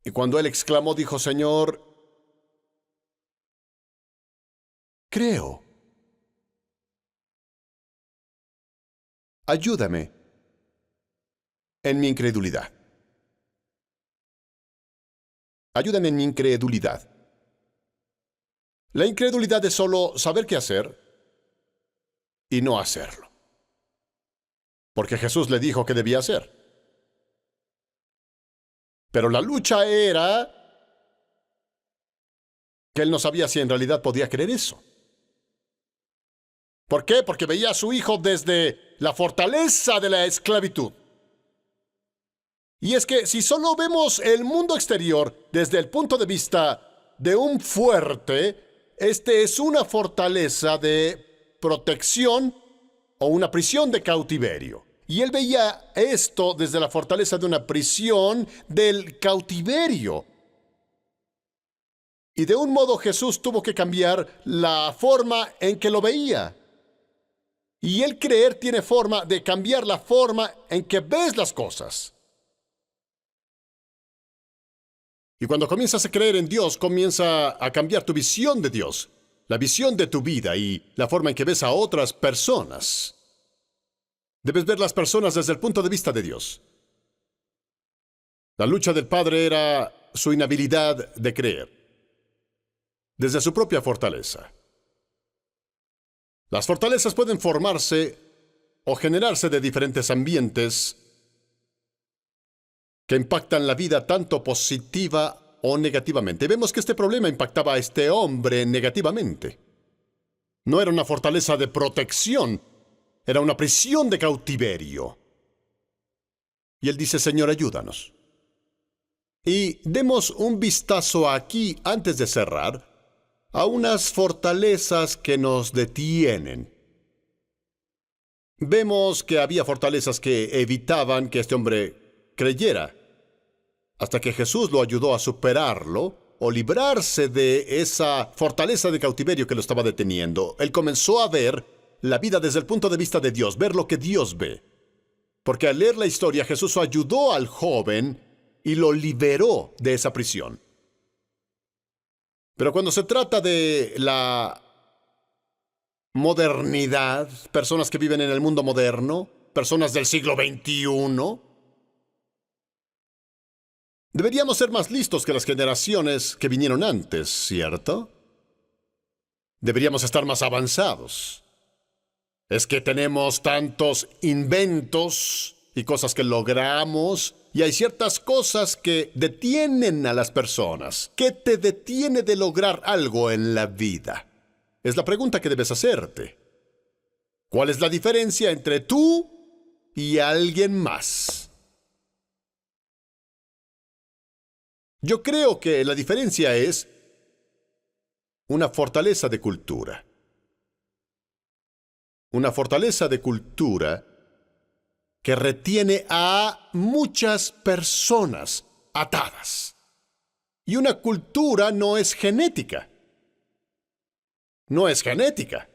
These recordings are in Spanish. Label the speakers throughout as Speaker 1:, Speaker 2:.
Speaker 1: Y cuando él exclamó, dijo: Señor, creo. Ayúdame en mi incredulidad. Ayúdame en mi incredulidad. La incredulidad es solo saber qué hacer y no hacerlo. Porque Jesús le dijo qué debía hacer. Pero la lucha era que él no sabía si en realidad podía creer eso. ¿Por qué? Porque veía a su hijo desde la fortaleza de la esclavitud. Y es que si solo vemos el mundo exterior desde el punto de vista de un fuerte, este es una fortaleza de protección o una prisión de cautiverio. Y él veía esto desde la fortaleza de una prisión del cautiverio. Y de un modo Jesús tuvo que cambiar la forma en que lo veía. Y el creer tiene forma de cambiar la forma en que ves las cosas. Y cuando comienzas a creer en Dios, comienza a cambiar tu visión de Dios, la visión de tu vida y la forma en que ves a otras personas. Debes ver las personas desde el punto de vista de Dios. La lucha del padre era su inhabilidad de creer, desde su propia fortaleza. Las fortalezas pueden formarse o generarse de diferentes ambientes que impactan la vida tanto positiva o negativamente. Vemos que este problema impactaba a este hombre negativamente. No era una fortaleza de protección, era una prisión de cautiverio. Y él dice: Señor, ayúdanos. Y demos un vistazo aquí, antes de cerrar, a unas fortalezas que nos detienen. Vemos que había fortalezas que evitaban que este hombre creyera, hasta que Jesús lo ayudó a superarlo o librarse de esa fortaleza de cautiverio que lo estaba deteniendo. Él comenzó a ver la vida desde el punto de vista de Dios, ver lo que Dios ve. Porque al leer la historia, Jesús ayudó al joven y lo liberó de esa prisión. Pero cuando se trata de la modernidad, personas que viven en el mundo moderno, personas del siglo XXI, deberíamos ser más listos que las generaciones que vinieron antes, ¿cierto? Deberíamos estar más avanzados. Es que tenemos tantos inventos y cosas que logramos, y hay ciertas cosas que detienen a las personas. ¿Qué te detiene de lograr algo en la vida? Es la pregunta que debes hacerte. ¿Cuál es la diferencia entre tú y alguien más? Yo creo que la diferencia es una fortaleza de cultura. Una fortaleza de cultura que retiene a muchas personas atadas. Y una cultura no es genética. No es genética.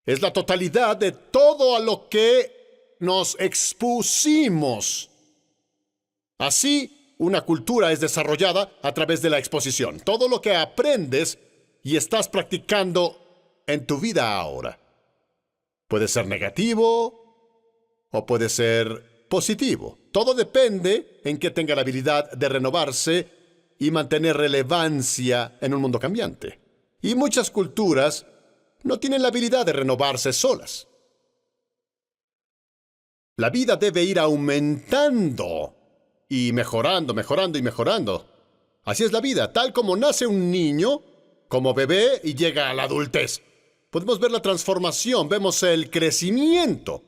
Speaker 1: Es la totalidad de todo a lo que nos expusimos. Así, una cultura es desarrollada a través de la exposición. Todo lo que aprendes y estás practicando en tu vida ahora. Puede ser negativo o puede ser positivo. Todo depende en que tenga la habilidad de renovarse y mantener relevancia en un mundo cambiante. Y muchas culturas no tienen la habilidad de renovarse solas. La vida debe ir aumentando y mejorando, mejorando y mejorando. Así es la vida, tal como nace un niño, como bebé, y llega a la adultez. Podemos ver la transformación, vemos el crecimiento.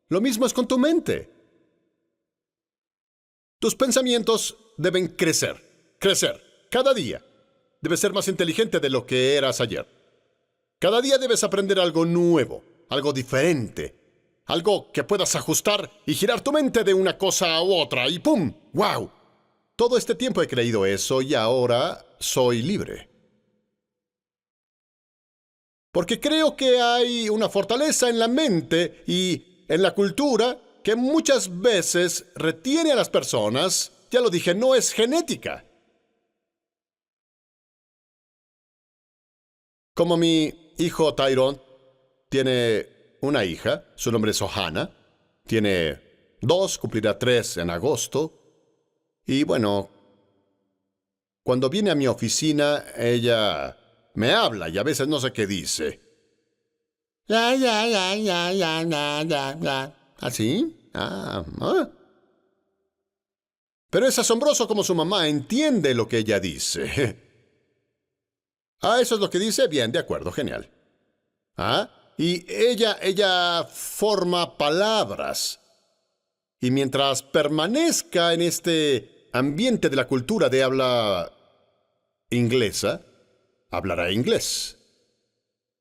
Speaker 1: Lo mismo es con tu mente. Tus pensamientos deben crecer, crecer, cada día. Debes ser más inteligente de lo que eras ayer. Cada día debes aprender algo nuevo, algo diferente, algo que puedas ajustar y girar tu mente de una cosa a otra y ¡pum! ¡Wow! Todo este tiempo he creído eso y ahora soy libre. Porque creo que hay una fortaleza en la mente y en la cultura que muchas veces retiene a las personas ya lo dije, no es genética. Como mi hijo Tyrone tiene una hija, su nombre es Ohana, tiene 2, cumplirá 3 en agosto, y bueno, cuando viene a mi oficina, ella me habla y a veces no sé qué dice. Ya, ya, ya, ya, ya, ya, ya, ya. ¿Así? Pero es asombroso cómo su mamá entiende lo que ella dice. ¿Eso es lo que dice? Bien, de acuerdo, genial. Y ella forma palabras. Y mientras permanezca en este ambiente de la cultura de habla inglesa, hablará inglés.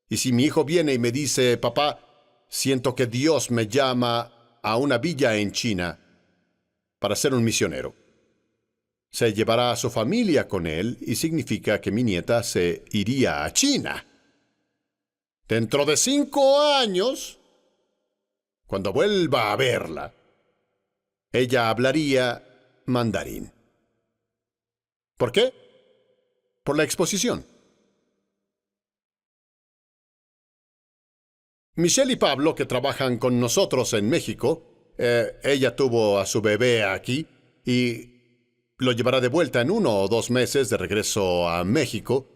Speaker 1: Y si mi hijo viene y me dice, papá, siento que Dios me llama a una villa en China para ser un misionero, se llevará a su familia con él y significa que mi nieta se iría a China. Dentro de 5 años, cuando vuelva a verla, ella hablaría mandarín. ¿Por qué? Por la exposición. Michelle y Pablo, que trabajan con nosotros en México, ella tuvo a su bebé aquí y lo llevará de vuelta en 1 o 2 meses de regreso a México.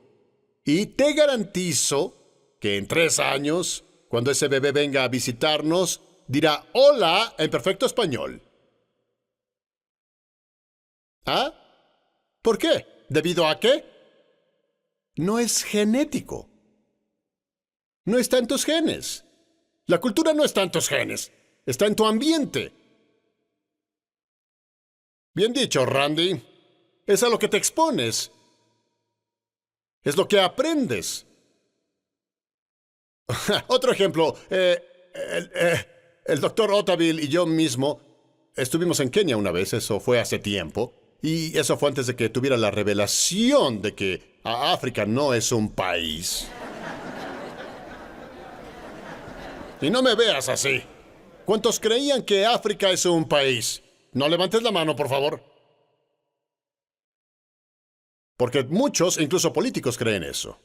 Speaker 1: Y te garantizo que en 3 años, cuando ese bebé venga a visitarnos, dirá hola en perfecto español. ¿Por qué? ¿Debido a qué? No es genético. No está en tus genes. La cultura no está en tus genes. Está en tu ambiente. Bien dicho, Randy. Es a lo que te expones. Es lo que aprendes. Otro ejemplo. El doctor Otabil y yo mismo estuvimos en Kenia una vez. Eso fue hace tiempo. Y eso fue antes de que tuviera la revelación de que África no es un país. Y no me veas así. ¿Cuántos creían que África es un país? No levantes la mano, por favor. Porque muchos, incluso políticos, creen eso.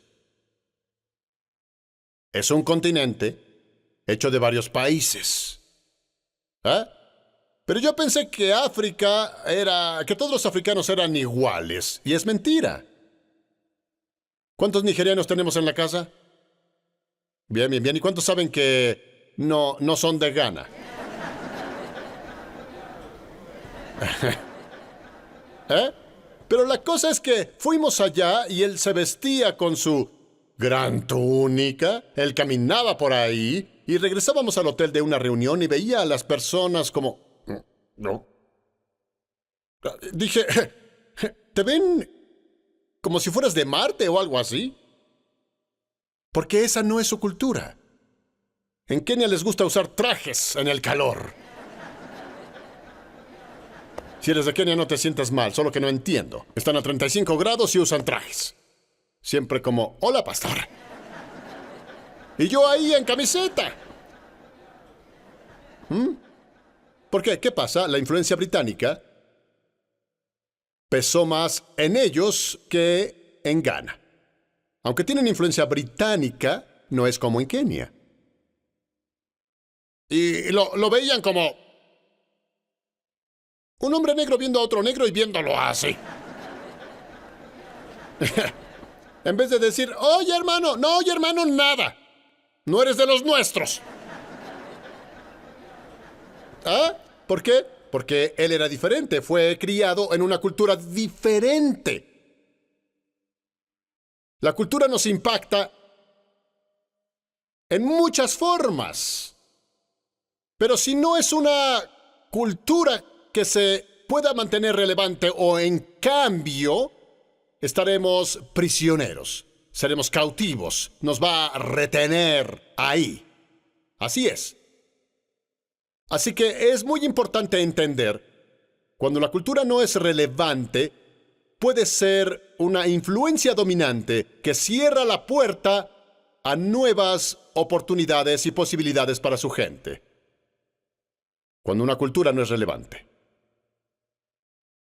Speaker 1: Es un continente hecho de varios países. Pero yo pensé que que todos los africanos eran iguales. Y es mentira. ¿Cuántos nigerianos tenemos en la casa? Bien, bien, bien. ¿Y cuántos saben que no son de Ghana? Pero la cosa es que fuimos allá y él se vestía con su gran túnica, él caminaba por ahí y regresábamos al hotel de una reunión y veía a las personas como... No. Dije, ¿te ven como si fueras de Marte o algo así? Porque esa no es su cultura. En Kenia les gusta usar trajes en el calor. Si eres de Kenia no te sientas mal, solo que no entiendo. Están a 35 grados y usan trajes. Siempre como, hola, pastor. Y yo ahí en camiseta. ¿Por qué? ¿Qué pasa? La influencia británica pesó más en ellos que en Ghana. Aunque tienen influencia británica, no es como en Kenia. Y lo veían como un hombre negro viendo a otro negro y viéndolo así. En vez de decir, oye hermano, no, oye hermano, nada. No eres de los nuestros. ¿Por qué? Porque él era diferente, fue criado en una cultura diferente. La cultura nos impacta en muchas formas. Pero si no es una cultura que se pueda mantener relevante o en cambio, estaremos prisioneros, seremos cautivos, nos va a retener ahí. Así es. Así que es muy importante entender, cuando la cultura no es relevante, puede ser una influencia dominante que cierra la puerta a nuevas oportunidades y posibilidades para su gente. Cuando una cultura no es relevante.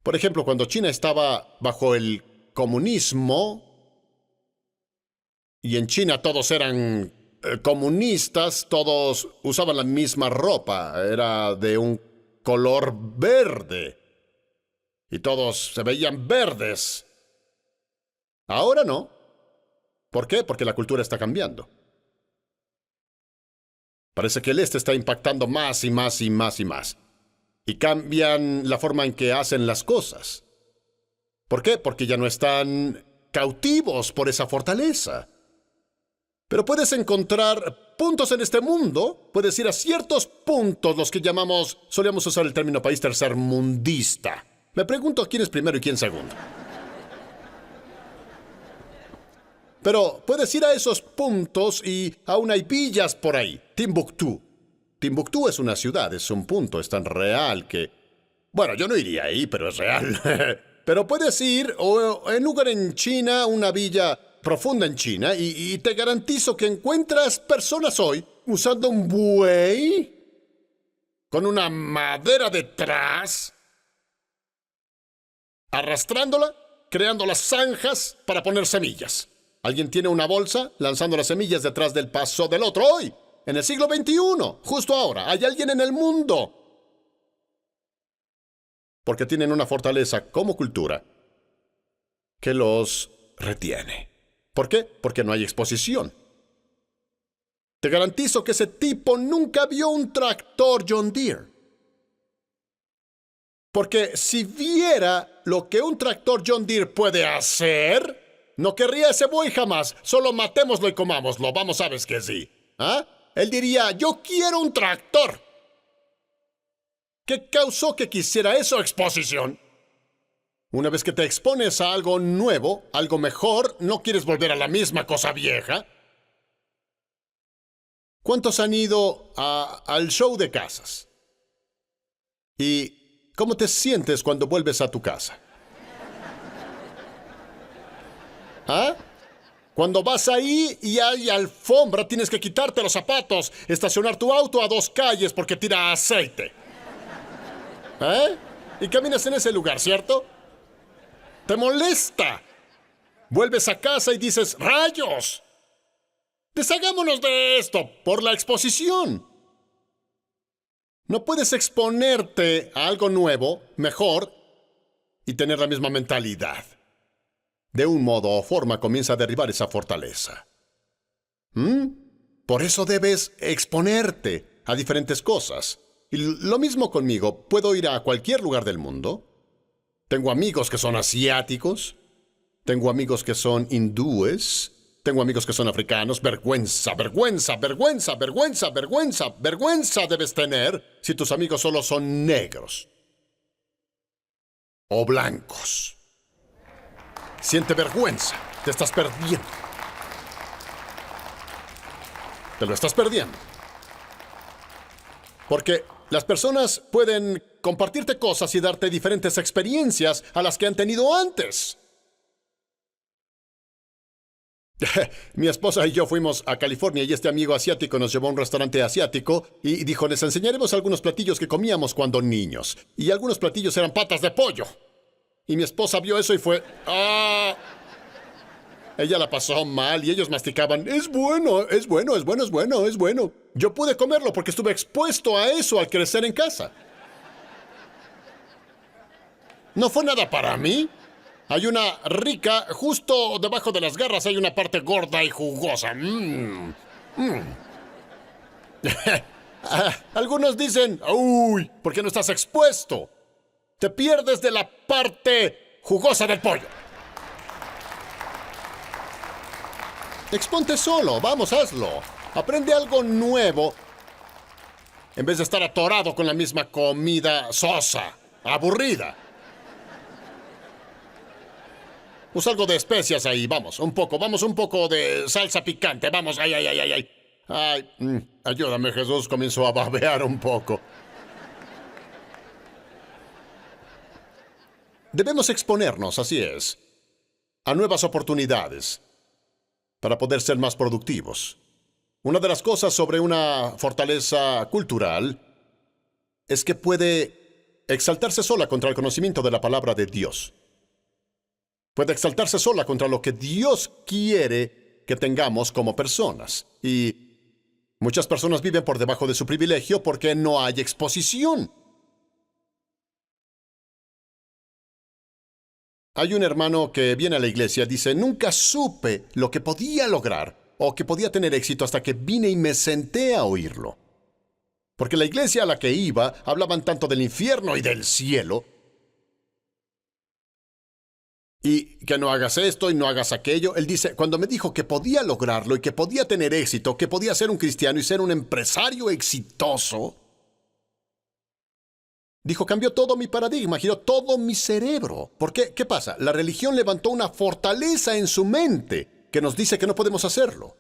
Speaker 1: Por ejemplo, cuando China estaba bajo el comunismo, y en China todos eran comunistas, todos usaban la misma ropa, era de un color verde, y todos se veían verdes. Ahora no. ¿Por qué? Porque la cultura está cambiando. Parece que el este está impactando más y más y más y más. Y cambian la forma en que hacen las cosas. ¿Por qué? Porque ya no están cautivos por esa fortaleza. Pero puedes encontrar puntos en este mundo, puedes ir a ciertos puntos, los que solíamos usar el término país tercermundista. Me pregunto quién es primero y quién segundo. Pero puedes ir a esos puntos y aún hay villas por ahí. Timbuktu. Timbuktu es una ciudad, es un punto, es tan real que... Bueno, yo no iría ahí, pero es real. Pero puedes ir o en un lugar en China, una villa profunda en China, y te garantizo que encuentras personas hoy usando un buey con una madera detrás, arrastrándola, creando las zanjas para poner semillas. Alguien tiene una bolsa lanzando las semillas detrás del paso del otro. Hoy, en el siglo XXI, justo ahora, hay alguien en el mundo. Porque tienen una fortaleza como cultura que los retiene. ¿Por qué? Porque no hay exposición. Te garantizo que ese tipo nunca vio un tractor John Deere. Porque si viera lo que un tractor John Deere puede hacer, no querría ese buey jamás. Solo matémoslo y comámoslo. Vamos, sabes que sí. ¿Ah? Él diría, yo quiero un tractor. ¿Qué causó que quisiera eso? Exposición. Una vez que te expones a algo nuevo, algo mejor, no quieres volver a la misma cosa vieja. ¿Cuántos han ido al show de casas? ¿Y cómo te sientes cuando vuelves a tu casa? ¿Ah? Cuando vas ahí y hay alfombra, tienes que quitarte los zapatos, estacionar tu auto a 2 calles porque tira aceite. ¿Eh? Y caminas en ese lugar, ¿cierto? ¡Te molesta! Vuelves a casa y dices, ¡rayos! Deshagámonos de esto por la exposición. No puedes exponerte a algo nuevo, mejor, y tener la misma mentalidad. De un modo o forma comienza a derribar esa fortaleza. Por eso debes exponerte a diferentes cosas. Y lo mismo conmigo, puedo ir a cualquier lugar del mundo. Tengo amigos que son asiáticos. Tengo amigos que son hindúes. Tengo amigos que son africanos. Vergüenza, vergüenza, vergüenza, vergüenza, vergüenza, vergüenza debes tener si tus amigos solo son negros o blancos. Siente vergüenza. Te estás perdiendo. Te lo estás perdiendo. Porque las personas pueden compartirte cosas y darte diferentes experiencias a las que han tenido antes. Mi esposa y yo fuimos a California y este amigo asiático nos llevó a un restaurante asiático y dijo, les enseñaremos algunos platillos que comíamos cuando niños. Y algunos platillos eran patas de pollo. Y mi esposa vio eso y fue... ¡ah! Ella la pasó mal y ellos masticaban. Es bueno, es bueno, es bueno, es bueno, es bueno. Yo pude comerlo porque estuve expuesto a eso al crecer en casa. No fue nada para mí. Hay una rica, justo debajo de las garras hay una parte gorda y jugosa. Algunos dicen, uy, ¿por qué no estás expuesto? Te pierdes de la parte jugosa del pollo. Exponte solo, vamos, hazlo. Aprende algo nuevo en vez de estar atorado con la misma comida sosa, aburrida. Usa algo de especias ahí, vamos, un poco de salsa picante, vamos, ay, ay, ay, ay, ay. Ay, ayúdame, Jesús, comenzó a babear un poco. Debemos exponernos, así es, a nuevas oportunidades para poder ser más productivos. Una de las cosas sobre una fortaleza cultural es que puede exaltarse sola contra el conocimiento de la palabra de Dios. Puede exaltarse sola contra lo que Dios quiere que tengamos como personas. Y muchas personas viven por debajo de su privilegio porque no hay exposición. Hay un hermano que viene a la iglesia y dice, nunca supe lo que podía lograr o que podía tener éxito hasta que vine y me senté a oírlo. Porque la iglesia a la que iba hablaban tanto del infierno y del cielo. Y que no hagas esto y no hagas aquello. Él dice, cuando me dijo que podía lograrlo y que podía tener éxito, que podía ser un cristiano y ser un empresario exitoso, dijo, cambió todo mi paradigma, giró todo mi cerebro. ¿Por qué? ¿Qué pasa? La religión levantó una fortaleza en su mente que nos dice que no podemos hacerlo.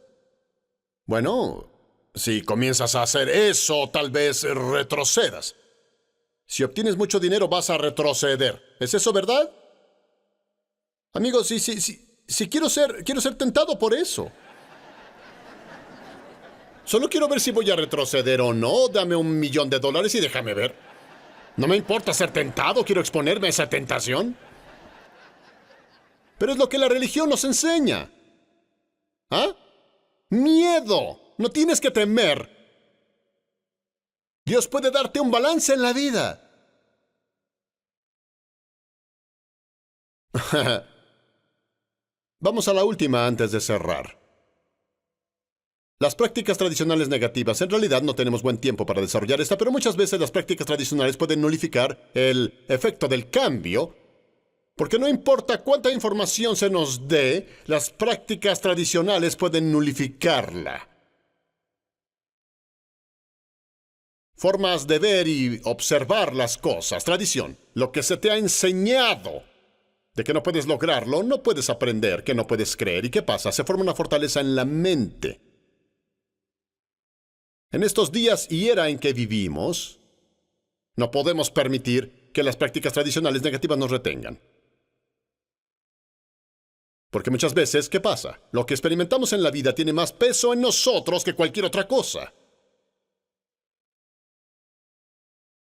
Speaker 1: Bueno, si comienzas a hacer eso, tal vez retrocedas. Si obtienes mucho dinero, vas a retroceder. ¿Es eso verdad? Amigos, si quiero ser tentado por eso. Solo quiero ver si voy a retroceder o no. Dame $1,000,000 y déjame ver. No me importa ser tentado, quiero exponerme a esa tentación. Pero es lo que la religión nos enseña. ¿Ah? Miedo. No tienes que temer. Dios puede darte un balance en la vida. Vamos a la última antes de cerrar. Las prácticas tradicionales negativas. En realidad no tenemos buen tiempo para desarrollar esta, pero muchas veces las prácticas tradicionales pueden nulificar el efecto del cambio, porque no importa cuánta información se nos dé, las prácticas tradicionales pueden nulificarla. Formas de ver y observar las cosas. Tradición. Lo que se te ha enseñado de que no puedes lograrlo, no puedes aprender, que no puedes creer. ¿Y qué pasa? Se forma una fortaleza en la mente. En estos días y era en que vivimos, no podemos permitir que las prácticas tradicionales negativas nos retengan. Porque muchas veces, ¿qué pasa? Lo que experimentamos en la vida tiene más peso en nosotros que cualquier otra cosa.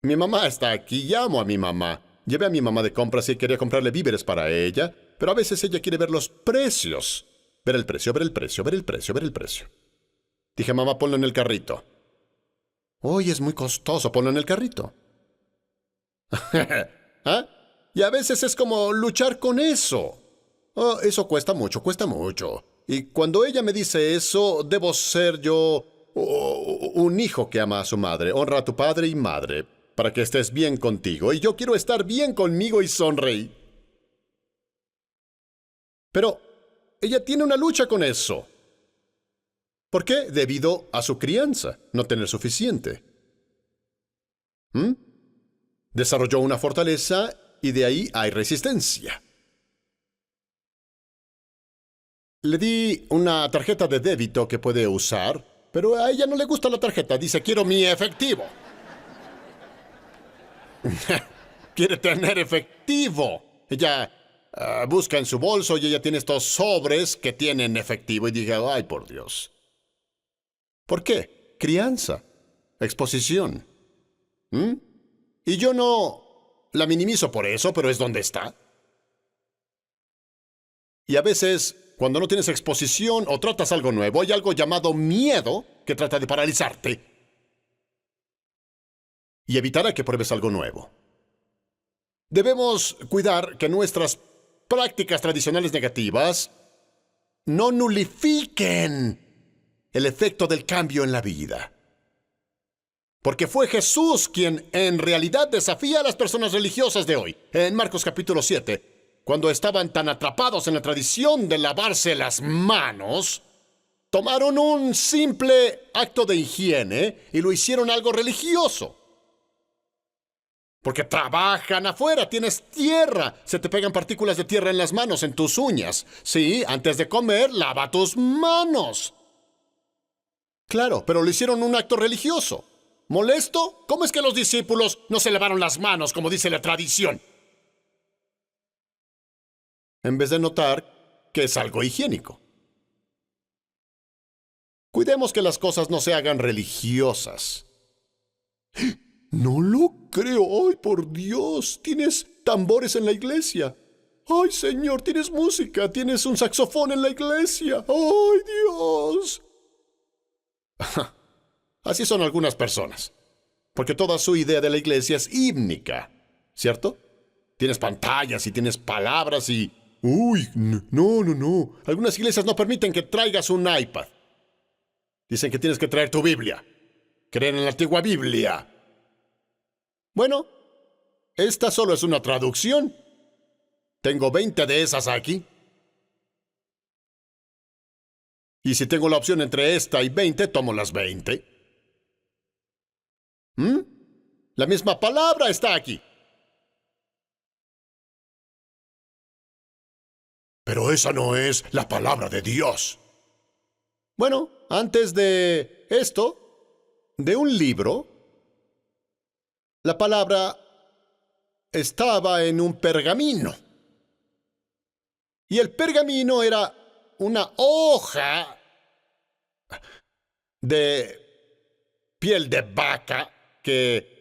Speaker 1: Mi mamá está aquí, llamo a mi mamá. Llevé a mi mamá de compras y quería comprarle víveres para ella, pero a veces ella quiere ver los precios. Ver el precio, ver el precio, ver el precio, ver el precio. Dije, mamá, ponlo en el carrito. Hoy es muy costoso, ponlo en el carrito. ¿Ah? Y a veces es como luchar con eso. Oh, eso cuesta mucho, cuesta mucho. Y cuando ella me dice eso, debo ser yo un hijo que ama a su madre. Honra a tu padre y madre para que estés bien contigo. Y yo quiero estar bien conmigo y sonreí. Pero ella tiene una lucha con eso. ¿Por qué? Debido a su crianza, no tener suficiente. Desarrolló una fortaleza y de ahí hay resistencia. Le di una tarjeta de débito que puede usar, pero a ella no le gusta la tarjeta. Dice, quiero mi efectivo. Quiere tener efectivo. Ella busca en su bolso y ella tiene estos sobres que tienen efectivo. Y dije, ay, por Dios. ¿Por qué? Crianza. Exposición. Y yo no la minimizo por eso, pero es donde está. Y a veces, cuando no tienes exposición o tratas algo nuevo, hay algo llamado miedo que trata de paralizarte y evitará que pruebes algo nuevo. Debemos cuidar que nuestras prácticas tradicionales negativas no nulifiquen el efecto del cambio en la vida. Porque fue Jesús quien en realidad desafía a las personas religiosas de hoy. En Marcos capítulo 7, cuando estaban tan atrapados en la tradición de lavarse las manos, tomaron un simple acto de higiene y lo hicieron algo religioso. Porque trabajan afuera, tienes tierra, se te pegan partículas de tierra en las manos, en tus uñas. Sí, antes de comer, lava tus manos. Claro, pero lo hicieron un acto religioso. ¿Molesto? ¿Cómo es que los discípulos no se lavaron las manos, como dice la tradición? En vez de notar que es algo higiénico. Cuidemos que las cosas no se hagan religiosas. No lo creo. ¡Ay, por Dios! Tienes tambores en la iglesia. ¡Ay, Señor! Tienes música. Tienes un saxofón en la iglesia. ¡Ay, Dios! Así son algunas personas. Porque toda su idea de la iglesia es hímnica. ¿Cierto? Tienes pantallas y tienes palabras y... ¡Uy! No. Algunas iglesias no permiten que traigas un iPad. Dicen que tienes que traer tu Biblia. Creer en la antigua Biblia. Bueno, esta solo es una traducción. Tengo 20 de esas aquí. Y si tengo la opción entre esta y 20, tomo las 20. La misma palabra está aquí. Pero esa no es la palabra de Dios. Bueno, antes de esto, de un libro, la palabra estaba en un pergamino. Y el pergamino era una hoja de piel de vaca que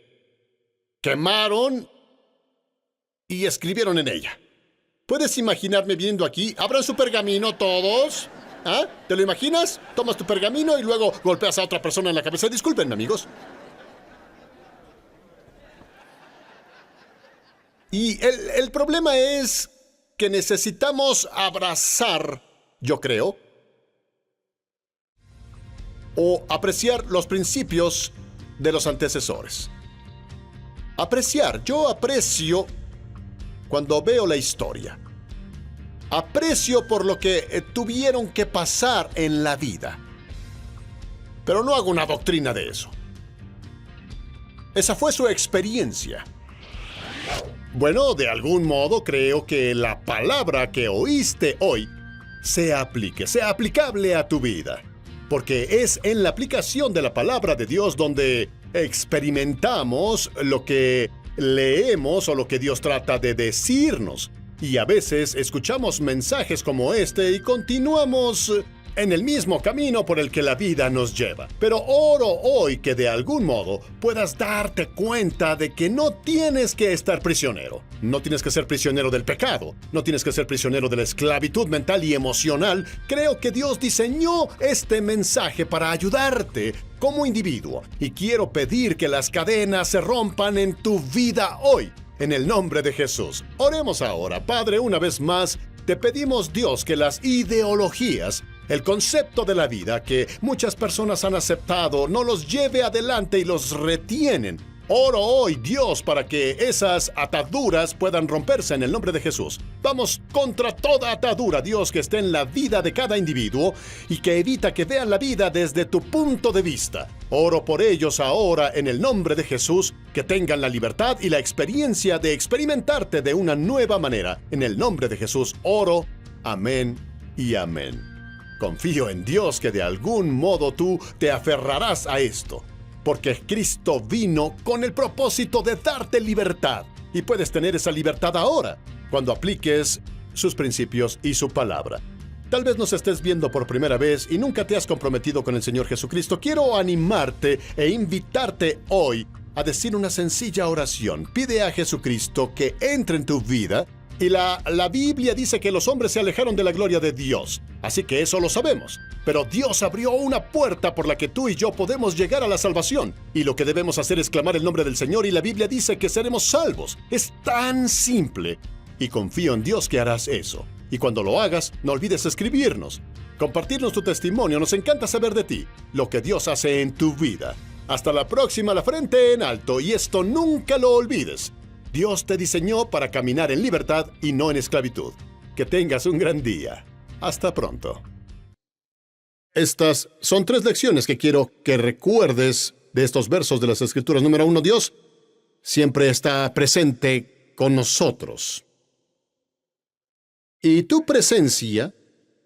Speaker 1: quemaron y escribieron en ella. ¿Puedes imaginarme viendo aquí? ¿Abran su pergamino todos? ¿Ah? ¿Te lo imaginas? Tomas tu pergamino y luego golpeas a otra persona en la cabeza. Disculpen, amigos. Y el problema es que necesitamos abrazar, yo creo, o apreciar los principios de los antecesores. Apreciar. Yo aprecio cuando veo la historia. Aprecio por lo que tuvieron que pasar en la vida. Pero no hago una doctrina de eso. Esa fue su experiencia. Bueno, de algún modo creo que la palabra que oíste hoy sea aplicable a tu vida. Porque es en la aplicación de la palabra de Dios donde experimentamos lo que leemos o lo que Dios trata de decirnos. Y a veces escuchamos mensajes como este y continuamos en el mismo camino por el que la vida nos lleva. Pero oro hoy que de algún modo puedas darte cuenta de que no tienes que estar prisionero. No tienes que ser prisionero del pecado. No tienes que ser prisionero de la esclavitud mental y emocional. Creo que Dios diseñó este mensaje para ayudarte como individuo. Y quiero pedir que las cadenas se rompan en tu vida hoy. En el nombre de Jesús. Oremos ahora. Padre, una vez más, te pedimos, Dios, que las ideologías, el concepto de la vida que muchas personas han aceptado, no los lleve adelante y los retienen. Oro hoy, Dios, para que esas ataduras puedan romperse en el nombre de Jesús. Vamos contra toda atadura, Dios, que esté en la vida de cada individuo y que evita que vean la vida desde tu punto de vista. Oro por ellos ahora en el nombre de Jesús, que tengan la libertad y la experiencia de experimentarte de una nueva manera. En el nombre de Jesús oro. Amén y amén. Confío en Dios que de algún modo tú te aferrarás a esto. Porque Cristo vino con el propósito de darte libertad. Y puedes tener esa libertad ahora, cuando apliques sus principios y su palabra. Tal vez nos estés viendo por primera vez y nunca te has comprometido con el Señor Jesucristo. Quiero animarte e invitarte hoy a decir una sencilla oración. Pide a Jesucristo que entre en tu vida. Y la Biblia dice que los hombres se alejaron de la gloria de Dios. Así que eso lo sabemos. Pero Dios abrió una puerta por la que tú y yo podemos llegar a la salvación. Y lo que debemos hacer es clamar el nombre del Señor y la Biblia dice que seremos salvos. Es tan simple. Y confío en Dios que harás eso. Y cuando lo hagas, no olvides escribirnos. Compartirnos tu testimonio. Nos encanta saber de ti. Lo que Dios hace en tu vida. Hasta la próxima, la frente en alto. Y esto nunca lo olvides. Dios te diseñó para caminar en libertad y no en esclavitud. Que tengas un gran día. Hasta pronto. Estas son 3 lecciones que quiero que recuerdes de estos versos de las Escrituras. Número 1, Dios siempre está presente con nosotros. Y tu presencia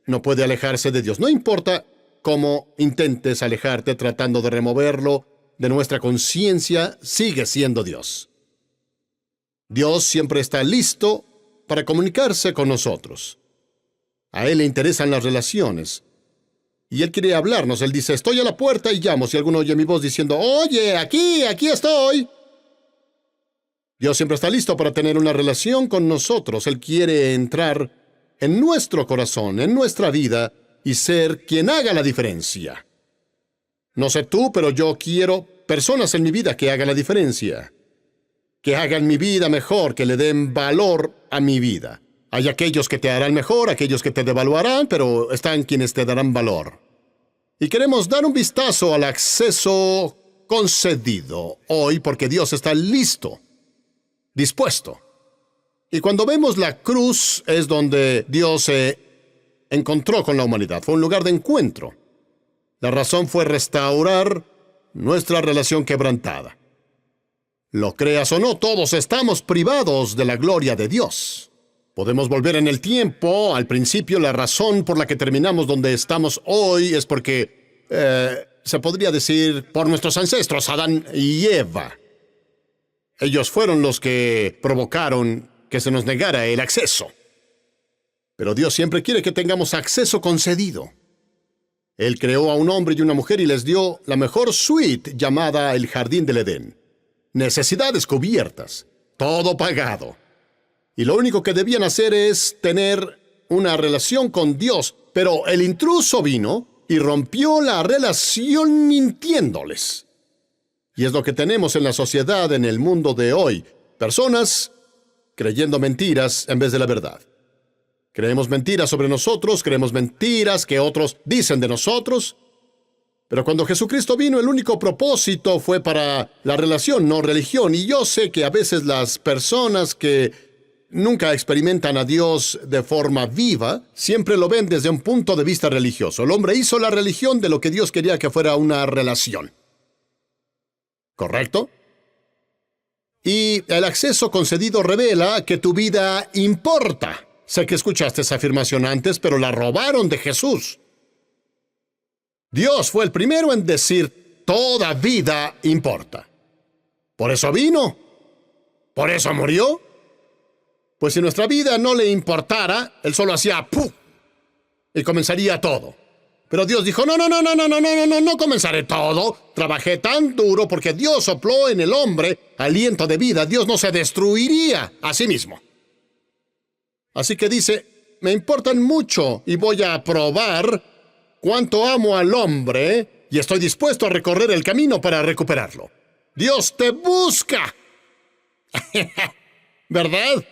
Speaker 1: no puede alejarse de Dios. No importa cómo intentes alejarte tratando de removerlo de nuestra conciencia, sigue siendo Dios. Dios siempre está listo para comunicarse con nosotros. A Él le interesan las relaciones. Y Él quiere hablarnos. Él dice, estoy a la puerta y llamo. Si alguno oye mi voz diciendo, oye, aquí estoy. Dios siempre está listo para tener una relación con nosotros. Él quiere entrar en nuestro corazón, en nuestra vida, y ser quien haga la diferencia. No sé tú, pero yo quiero personas en mi vida que hagan la diferencia, que hagan mi vida mejor, que le den valor a mi vida. Hay aquellos que te harán mejor, aquellos que te devaluarán, pero están quienes te darán valor. Y queremos dar un vistazo al acceso concedido hoy porque Dios está listo, dispuesto. Y cuando vemos la cruz es donde Dios se encontró con la humanidad. Fue un lugar de encuentro. La razón fue restaurar nuestra relación quebrantada. Lo creas o no, todos estamos privados de la gloria de Dios. Podemos volver en el tiempo. Al principio, la razón por la que terminamos donde estamos hoy es porque, se podría decir, por nuestros ancestros, Adán y Eva. Ellos fueron los que provocaron que se nos negara el acceso. Pero Dios siempre quiere que tengamos acceso concedido. Él creó a un hombre y una mujer y les dio la mejor suite llamada el Jardín del Edén. Necesidades cubiertas, todo pagado. Y lo único que debían hacer es tener una relación con Dios. Pero el intruso vino y rompió la relación mintiéndoles. Y es lo que tenemos en la sociedad, en el mundo de hoy. Personas creyendo mentiras en vez de la verdad. Creemos mentiras sobre nosotros, creemos mentiras que otros dicen de nosotros. Pero cuando Jesucristo vino, el único propósito fue para la relación, no religión. Y yo sé que a veces las personas que nunca experimentan a Dios de forma viva, siempre lo ven desde un punto de vista religioso. El hombre hizo la religión de lo que Dios quería que fuera una relación. ¿Correcto? Y el acceso concedido revela que tu vida importa. Sé que escuchaste esa afirmación antes, pero la robaron de Jesús. Dios fue el primero en decir, toda vida importa. Por eso vino. Por eso murió. Pues si nuestra vida no le importara, Él solo hacía ¡puf! Y comenzaría todo. Pero Dios dijo, no comenzaré todo. Trabajé tan duro porque Dios sopló en el hombre aliento de vida. Dios no se destruiría a sí mismo. Así que dice, me importan mucho y voy a probar cuánto amo al hombre y estoy dispuesto a recorrer el camino para recuperarlo. Dios te busca. ¿Verdad?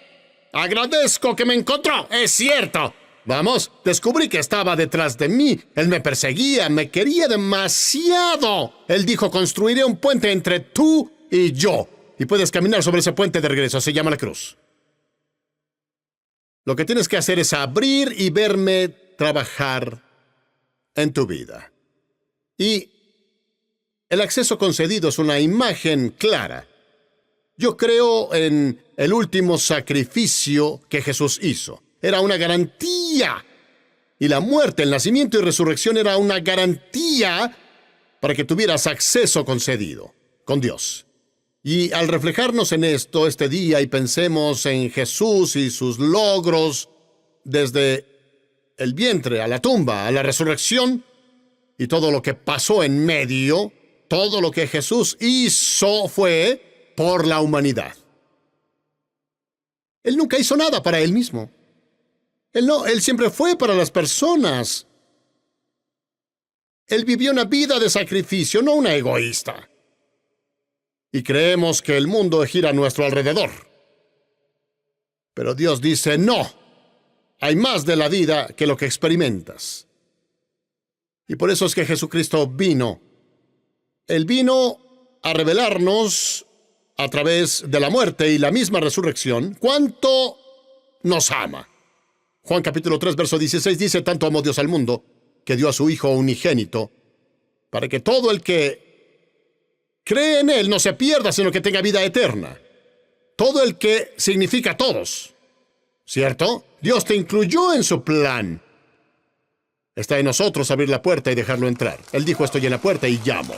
Speaker 1: Agradezco que me encontró. Es cierto. Vamos, descubrí que estaba detrás de mí. Él me perseguía, me quería demasiado. Él dijo, construiré un puente entre tú y yo. Y puedes caminar sobre ese puente de regreso. Se llama la cruz. Lo que tienes que hacer es abrir y verme trabajar en tu vida. Y el acceso concedido es una imagen clara. Yo creo en el último sacrificio que Jesús hizo. Era una garantía. Y la muerte, el nacimiento y resurrección era una garantía para que tuvieras acceso concedido con Dios. Y al reflejarnos en esto este día y pensemos en Jesús y sus logros desde el vientre a la tumba, a la resurrección, y todo lo que pasó en medio, todo lo que Jesús hizo fue por la humanidad. Él nunca hizo nada para él mismo. Él siempre fue para las personas. Él vivió una vida de sacrificio, no una egoísta. Y creemos que el mundo gira a nuestro alrededor. Pero Dios dice, no. Hay más de la vida que lo que experimentas. Y por eso es que Jesucristo vino. Él vino a revelarnos a través de la muerte y la misma resurrección cuánto nos ama. Juan capítulo 3, verso 16 dice, tanto amó Dios al mundo, que dio a su Hijo unigénito, para que todo el que cree en Él no se pierda, sino que tenga vida eterna. Todo el que significa todos. ¿Cierto? Dios te incluyó en su plan. Está en nosotros abrir la puerta y dejarlo entrar. Él dijo, estoy en la puerta y llamo.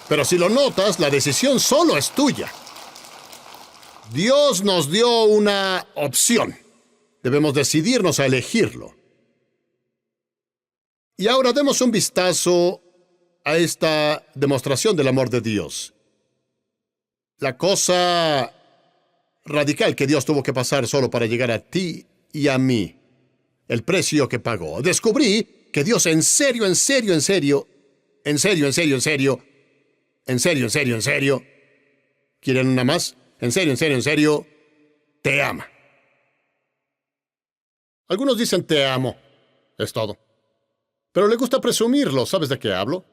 Speaker 1: Pero si lo notas, la decisión solo es tuya. Dios nos dio una opción. Debemos decidirnos a elegirlo. Y ahora demos un vistazo a esta demostración del amor de Dios. La cosa radical que Dios tuvo que pasar solo para llegar a ti y a mí. El precio que pagó. Descubrí que Dios en serio, en serio, en serio, en serio, en serio, en serio, en serio, en serio, en serio, ¿quieren una más? En serio, en serio, en serio, te ama. Algunos dicen te amo. Es todo. Pero le gusta presumirlo. ¿Sabes de qué hablo?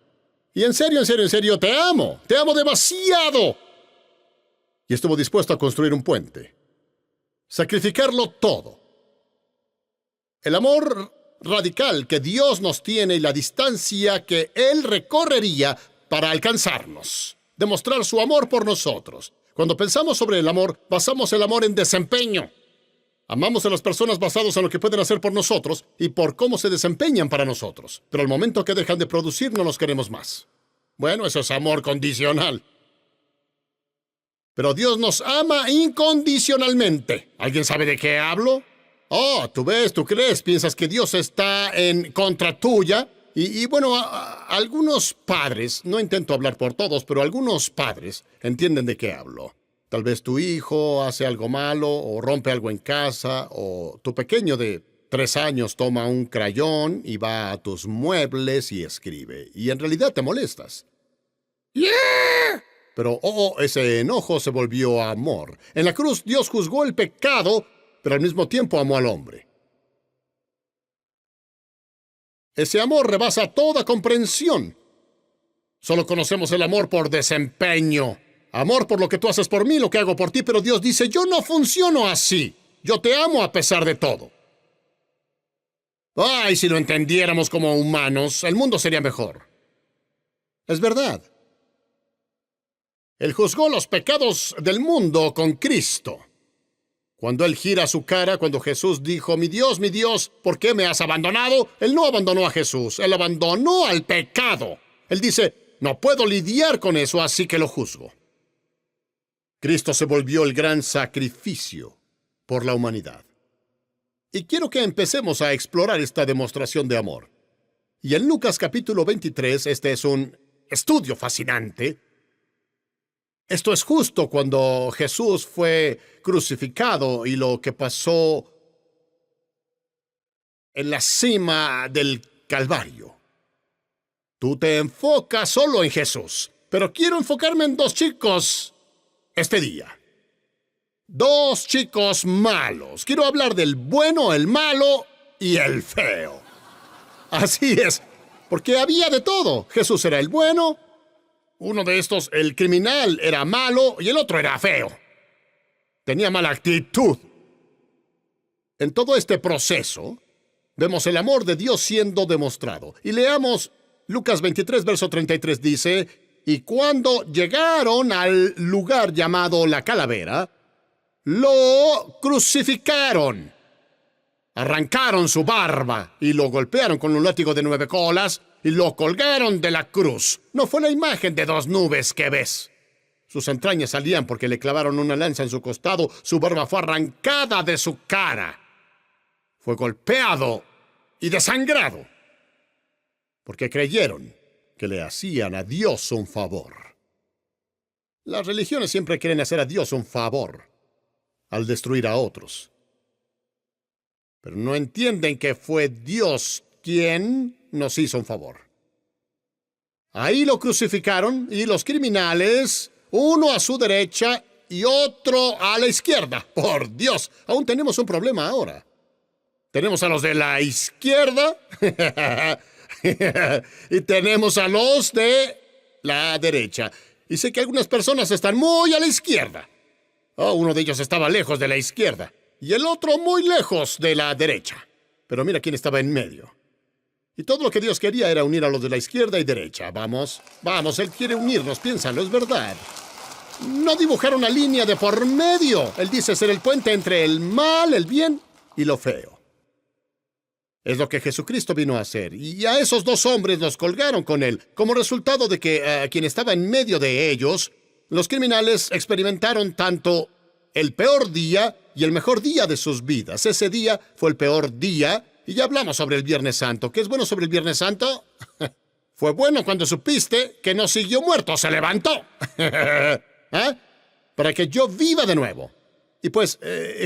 Speaker 1: Y en serio, te amo. Te amo demasiado. Y estuvo dispuesto a construir un puente. Sacrificarlo todo. El amor radical que Dios nos tiene y la distancia que Él recorrería para alcanzarnos. Demostrar su amor por nosotros. Cuando pensamos sobre el amor, basamos el amor en desempeño. Amamos a las personas basados en lo que pueden hacer por nosotros y por cómo se desempeñan para nosotros. Pero al momento que dejan de producir, no los queremos más. Bueno, eso es amor condicional. Pero Dios nos ama incondicionalmente. ¿Alguien sabe de qué hablo? Oh, tú ves, tú crees, piensas que Dios está en contra tuya. Y bueno, algunos padres, no intento hablar por todos, pero algunos padres entienden de qué hablo. Tal vez tu hijo hace algo malo o rompe algo en casa, o tu pequeño de 3 años toma un crayón y va a tus muebles y escribe. Y en realidad te molestas. ¡Yeah! Pero, ese enojo se volvió amor. En la cruz Dios juzgó el pecado, pero al mismo tiempo amó al hombre. Ese amor rebasa toda comprensión. Solo conocemos el amor por desempeño. Amor por lo que tú haces por mí, lo que hago por ti, pero Dios dice, yo no funciono así. Yo te amo a pesar de todo. Ay, si lo entendiéramos como humanos, el mundo sería mejor. Es verdad. Él juzgó los pecados del mundo con Cristo. Cuando Él gira su cara, cuando Jesús dijo, mi Dios, ¿por qué me has abandonado? Él no abandonó a Jesús, Él abandonó al pecado. Él dice, no puedo lidiar con eso, así que lo juzgo. Cristo se volvió el gran sacrificio por la humanidad. Y quiero que empecemos a explorar esta demostración de amor. Y en Lucas capítulo 23, este es un estudio fascinante. Esto es justo cuando Jesús fue crucificado y lo que pasó en la cima del Calvario. Tú te enfocas solo en Jesús, pero quiero enfocarme en 2 chicos este día. 2 chicos malos. Quiero hablar del bueno, el malo y el feo. Así es, porque había de todo. Jesús era el bueno. Uno de estos, el criminal, era malo y el otro era feo. Tenía mala actitud. En todo este proceso, vemos el amor de Dios siendo demostrado. Y leamos Lucas 23, verso 33, dice, y cuando llegaron al lugar llamado la Calavera, lo crucificaron. Arrancaron su barba y lo golpearon con un látigo de 9 colas y lo colgaron de la cruz. No fue la imagen de 2 nubes que ves. Sus entrañas salían porque le clavaron una lanza en su costado. Su barba fue arrancada de su cara. Fue golpeado y desangrado porque creyeron que le hacían a Dios un favor. Las religiones siempre quieren hacer a Dios un favor al destruir a otros. Pero no entienden que fue Dios quien nos hizo un favor. Ahí lo crucificaron y los criminales, uno a su derecha y otro a la izquierda. Por Dios, aún tenemos un problema ahora. Tenemos a los de la izquierda y tenemos a los de la derecha. Y sé que algunas personas están muy a la izquierda. Uno de ellos estaba lejos de la izquierda y el otro muy lejos de la derecha. Pero mira quién estaba en medio. Y todo lo que Dios quería era unir a los de la izquierda y derecha. Vamos, Él quiere unirnos, piénsalo, es verdad. No dibujar una línea de por medio. Él dice ser el puente entre el mal, el bien y lo feo. Es lo que Jesucristo vino a hacer. Y a esos 2 hombres los colgaron con Él. Como resultado de que quien estaba en medio de ellos, los criminales experimentaron tanto el peor día y el mejor día de sus vidas. Ese día fue el peor día. Y ya hablamos sobre el Viernes Santo. ¿Qué es bueno sobre el Viernes Santo? Fue bueno cuando supiste que no siguió muerto, se levantó. Para que yo viva de nuevo. Y pues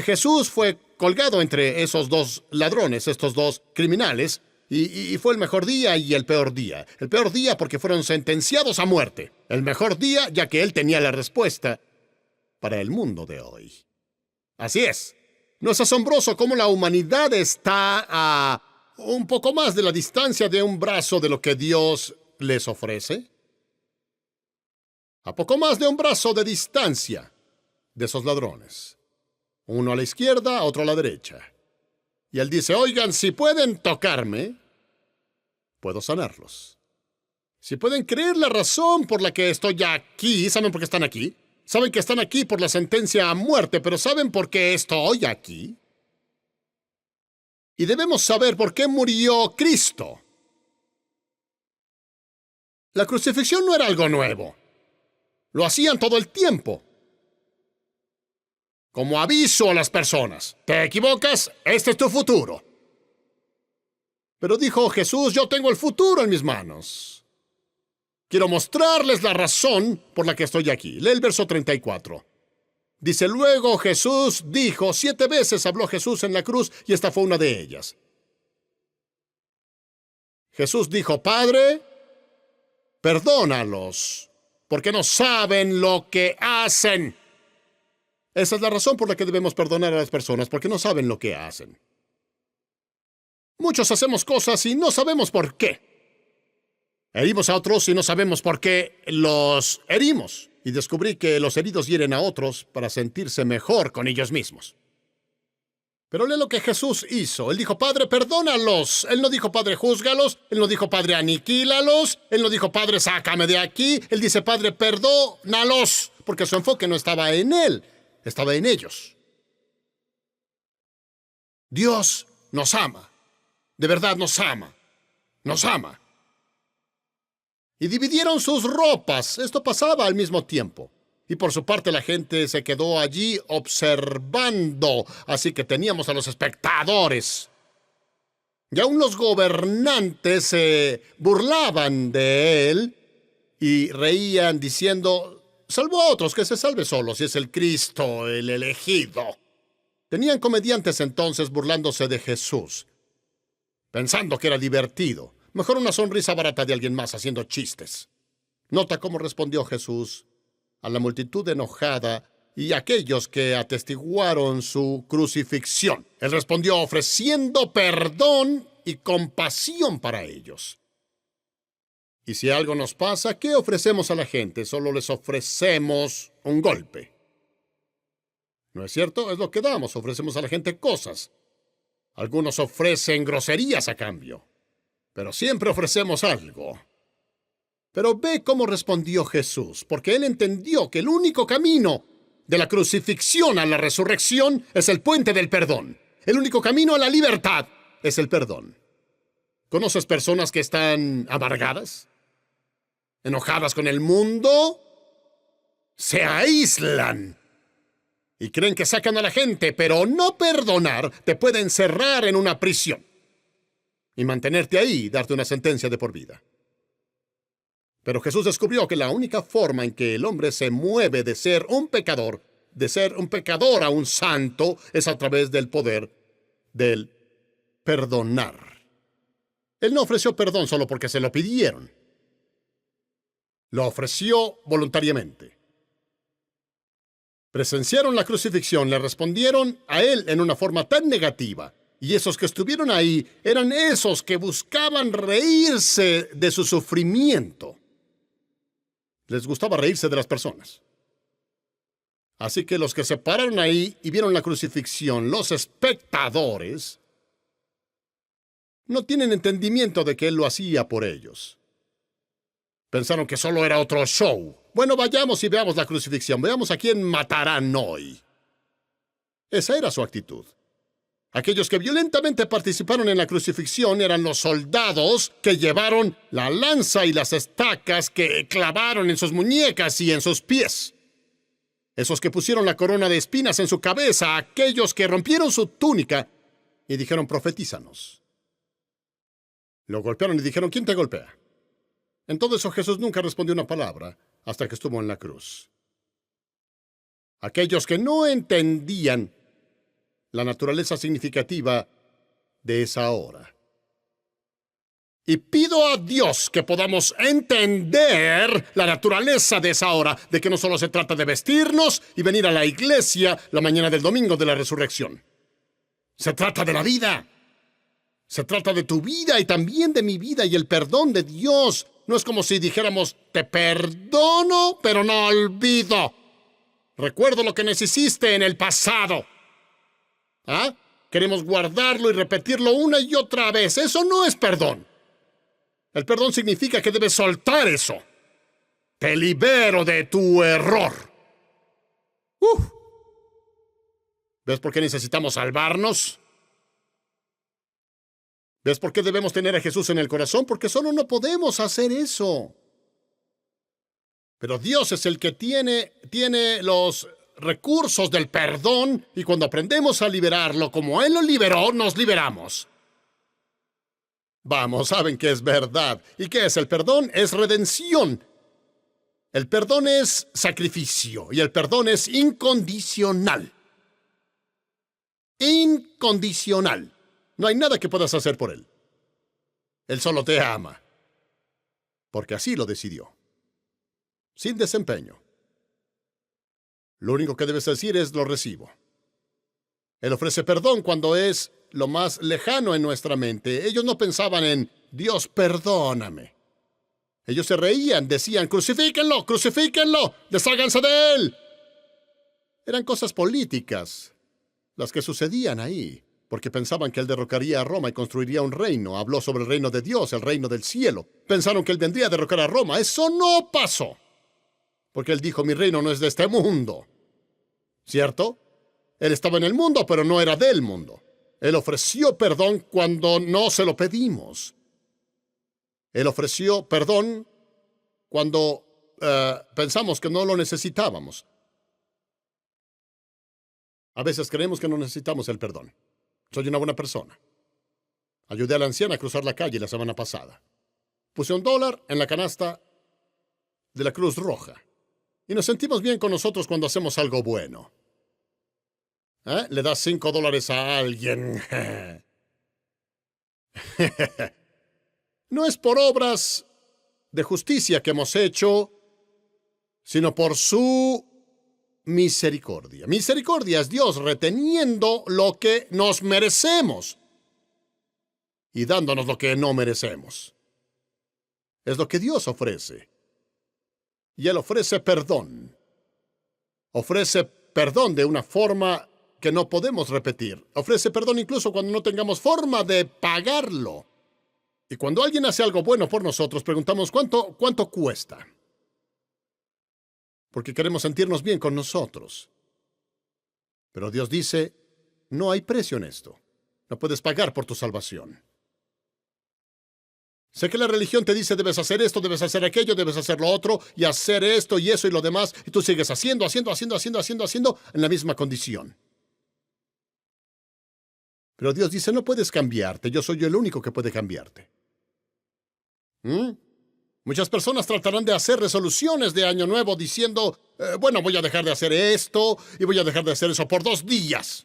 Speaker 1: Jesús fue colgado entre esos dos ladrones, estos dos criminales, y fue el mejor día y el peor día. El peor día porque fueron sentenciados a muerte. El mejor día ya que él tenía la respuesta para el mundo de hoy. Así es. ¿No es asombroso cómo la humanidad está a un poco más de la distancia de un brazo de lo que Dios les ofrece? A poco más de un brazo de distancia de esos ladrones. Uno a la izquierda, otro a la derecha. Y él dice, oigan, si pueden tocarme, puedo sanarlos. Si pueden creer la razón por la que estoy aquí, ¿saben por qué están aquí? Saben que están aquí por la sentencia a muerte, pero ¿saben por qué estoy aquí? Y debemos saber por qué murió Cristo. La crucifixión no era algo nuevo. Lo hacían todo el tiempo. Como aviso a las personas. ¿Te equivocas? Este es tu futuro. Pero dijo Jesús, yo tengo el futuro en mis manos. Quiero mostrarles la razón por la que estoy aquí. Lee el verso 34. Dice, luego Jesús dijo, 7 veces habló Jesús en la cruz y esta fue una de ellas. Jesús dijo, Padre, perdónalos, porque no saben lo que hacen. Esa es la razón por la que debemos perdonar a las personas, porque no saben lo que hacen. Muchos hacemos cosas y no sabemos por qué. Herimos a otros y no sabemos por qué los herimos. Y descubrí que los heridos hieren a otros para sentirse mejor con ellos mismos. Pero lee lo que Jesús hizo. Él dijo, Padre, perdónalos. Él no dijo, Padre, júzgalos. Él no dijo, Padre, aniquílalos. Él no dijo, Padre, sácame de aquí. Él dice, Padre, perdónalos. Porque su enfoque no estaba en él. Estaba en ellos. Dios nos ama. De verdad nos ama. Nos ama. Y dividieron sus ropas. Esto pasaba al mismo tiempo. Y por su parte la gente se quedó allí observando. Así que teníamos a los espectadores. Y aún los gobernantes se burlaban de él y reían diciendo, salvó a otros, que se salve solo, si es el Cristo, el elegido. Tenían comediantes entonces burlándose de Jesús, pensando que era divertido. Mejor una sonrisa barata de alguien más haciendo chistes. Nota cómo respondió Jesús a la multitud enojada y a aquellos que atestiguaron su crucifixión. Él respondió ofreciendo perdón y compasión para ellos. Y si algo nos pasa, ¿qué ofrecemos a la gente? Solo les ofrecemos un golpe. ¿No es cierto? Es lo que damos. Ofrecemos a la gente cosas. Algunos ofrecen groserías a cambio. Pero siempre ofrecemos algo. Pero ve cómo respondió Jesús, porque él entendió que el único camino de la crucifixión a la resurrección es el puente del perdón. El único camino a la libertad es el perdón. ¿Conoces personas que están amargadas? ¿Enojadas con el mundo? Se aíslan y creen que sacan a la gente, pero no perdonar te puede encerrar en una prisión y mantenerte ahí y darte una sentencia de por vida. Pero Jesús descubrió que la única forma en que el hombre se mueve de ser un pecador a un santo, es a través del poder del perdonar. Él no ofreció perdón solo porque se lo pidieron. Lo ofreció voluntariamente. Presenciaron la crucifixión, le respondieron a él en una forma tan negativa. Y esos que estuvieron ahí eran esos que buscaban reírse de su sufrimiento. Les gustaba reírse de las personas. Así que los que se pararon ahí y vieron la crucifixión, los espectadores, no tienen entendimiento de que él lo hacía por ellos. Pensaron que solo era otro show. Bueno, vayamos y veamos la crucifixión. Veamos a quién matarán hoy. Esa era su actitud. Aquellos que violentamente participaron en la crucifixión eran los soldados que llevaron la lanza y las estacas que clavaron en sus muñecas y en sus pies. Esos que pusieron la corona de espinas en su cabeza, aquellos que rompieron su túnica y dijeron, profetízanos. Lo golpearon y dijeron, ¿quién te golpea? En todo eso Jesús nunca respondió una palabra hasta que estuvo en la cruz. Aquellos que no entendían la naturaleza significativa de esa hora. Y pido a Dios que podamos entender la naturaleza de esa hora, de que no solo se trata de vestirnos y venir a la iglesia la mañana del domingo de la resurrección. Se trata de la vida. Se trata de tu vida y también de mi vida y el perdón de Dios. No es como si dijéramos, te perdono, pero no olvido. Recuerdo lo que nos hiciste en el pasado. ¿Ah? Queremos guardarlo y repetirlo una y otra vez. Eso no es perdón. El perdón significa que debes soltar eso. Te libero de tu error. ¿Ves por qué necesitamos salvarnos? ¿Ves por qué debemos tener a Jesús en el corazón? Porque solo no podemos hacer eso. Pero Dios es el que tiene los recursos del perdón, y cuando aprendemos a liberarlo como Él lo liberó, nos liberamos. Vamos, saben que es verdad. ¿Y qué es el perdón? Es redención. El perdón es sacrificio y el perdón es incondicional. Incondicional. No hay nada que puedas hacer por Él. Él solo te ama, porque así lo decidió. Sin desempeño. Lo único que debes decir es lo recibo. Él ofrece perdón cuando es lo más lejano en nuestra mente. Ellos no pensaban en Dios, perdóname. Ellos se reían, decían, crucifíquenlo, crucifíquenlo, desháganse de él. Eran cosas políticas las que sucedían ahí, porque pensaban que él derrocaría a Roma y construiría un reino. Habló sobre el reino de Dios, el reino del cielo. Pensaron que él vendría a derrocar a Roma. Eso no pasó. Porque él dijo, mi reino no es de este mundo. ¿Cierto? Él estaba en el mundo, pero no era del mundo. Él ofreció perdón cuando no se lo pedimos. Él ofreció perdón cuando pensamos que no lo necesitábamos. A veces creemos que no necesitamos el perdón. Soy una buena persona. Ayudé a la anciana a cruzar la calle la semana pasada. Puse $1 en la canasta de la Cruz Roja. Y nos sentimos bien con nosotros cuando hacemos algo bueno. Le das $5 a alguien. No es por obras de justicia que hemos hecho, sino por su misericordia. Misericordia es Dios reteniendo lo que nos merecemos y dándonos lo que no merecemos. Es lo que Dios ofrece. Y Él ofrece perdón. Ofrece perdón de una forma que no podemos repetir. Ofrece perdón incluso cuando no tengamos forma de pagarlo. Y cuando alguien hace algo bueno por nosotros, preguntamos, ¿cuánto cuesta? Porque queremos sentirnos bien con nosotros. Pero Dios dice, no hay precio en esto. No puedes pagar por tu salvación. Sé que la religión te dice, debes hacer esto, debes hacer aquello, debes hacer lo otro, y hacer esto y eso y lo demás, y tú sigues haciendo en la misma condición. Pero Dios dice, no puedes cambiarte, yo soy el único que puede cambiarte. Muchas personas tratarán de hacer resoluciones de Año Nuevo diciendo, bueno, voy a dejar de hacer esto y voy a dejar de hacer eso por 2 días.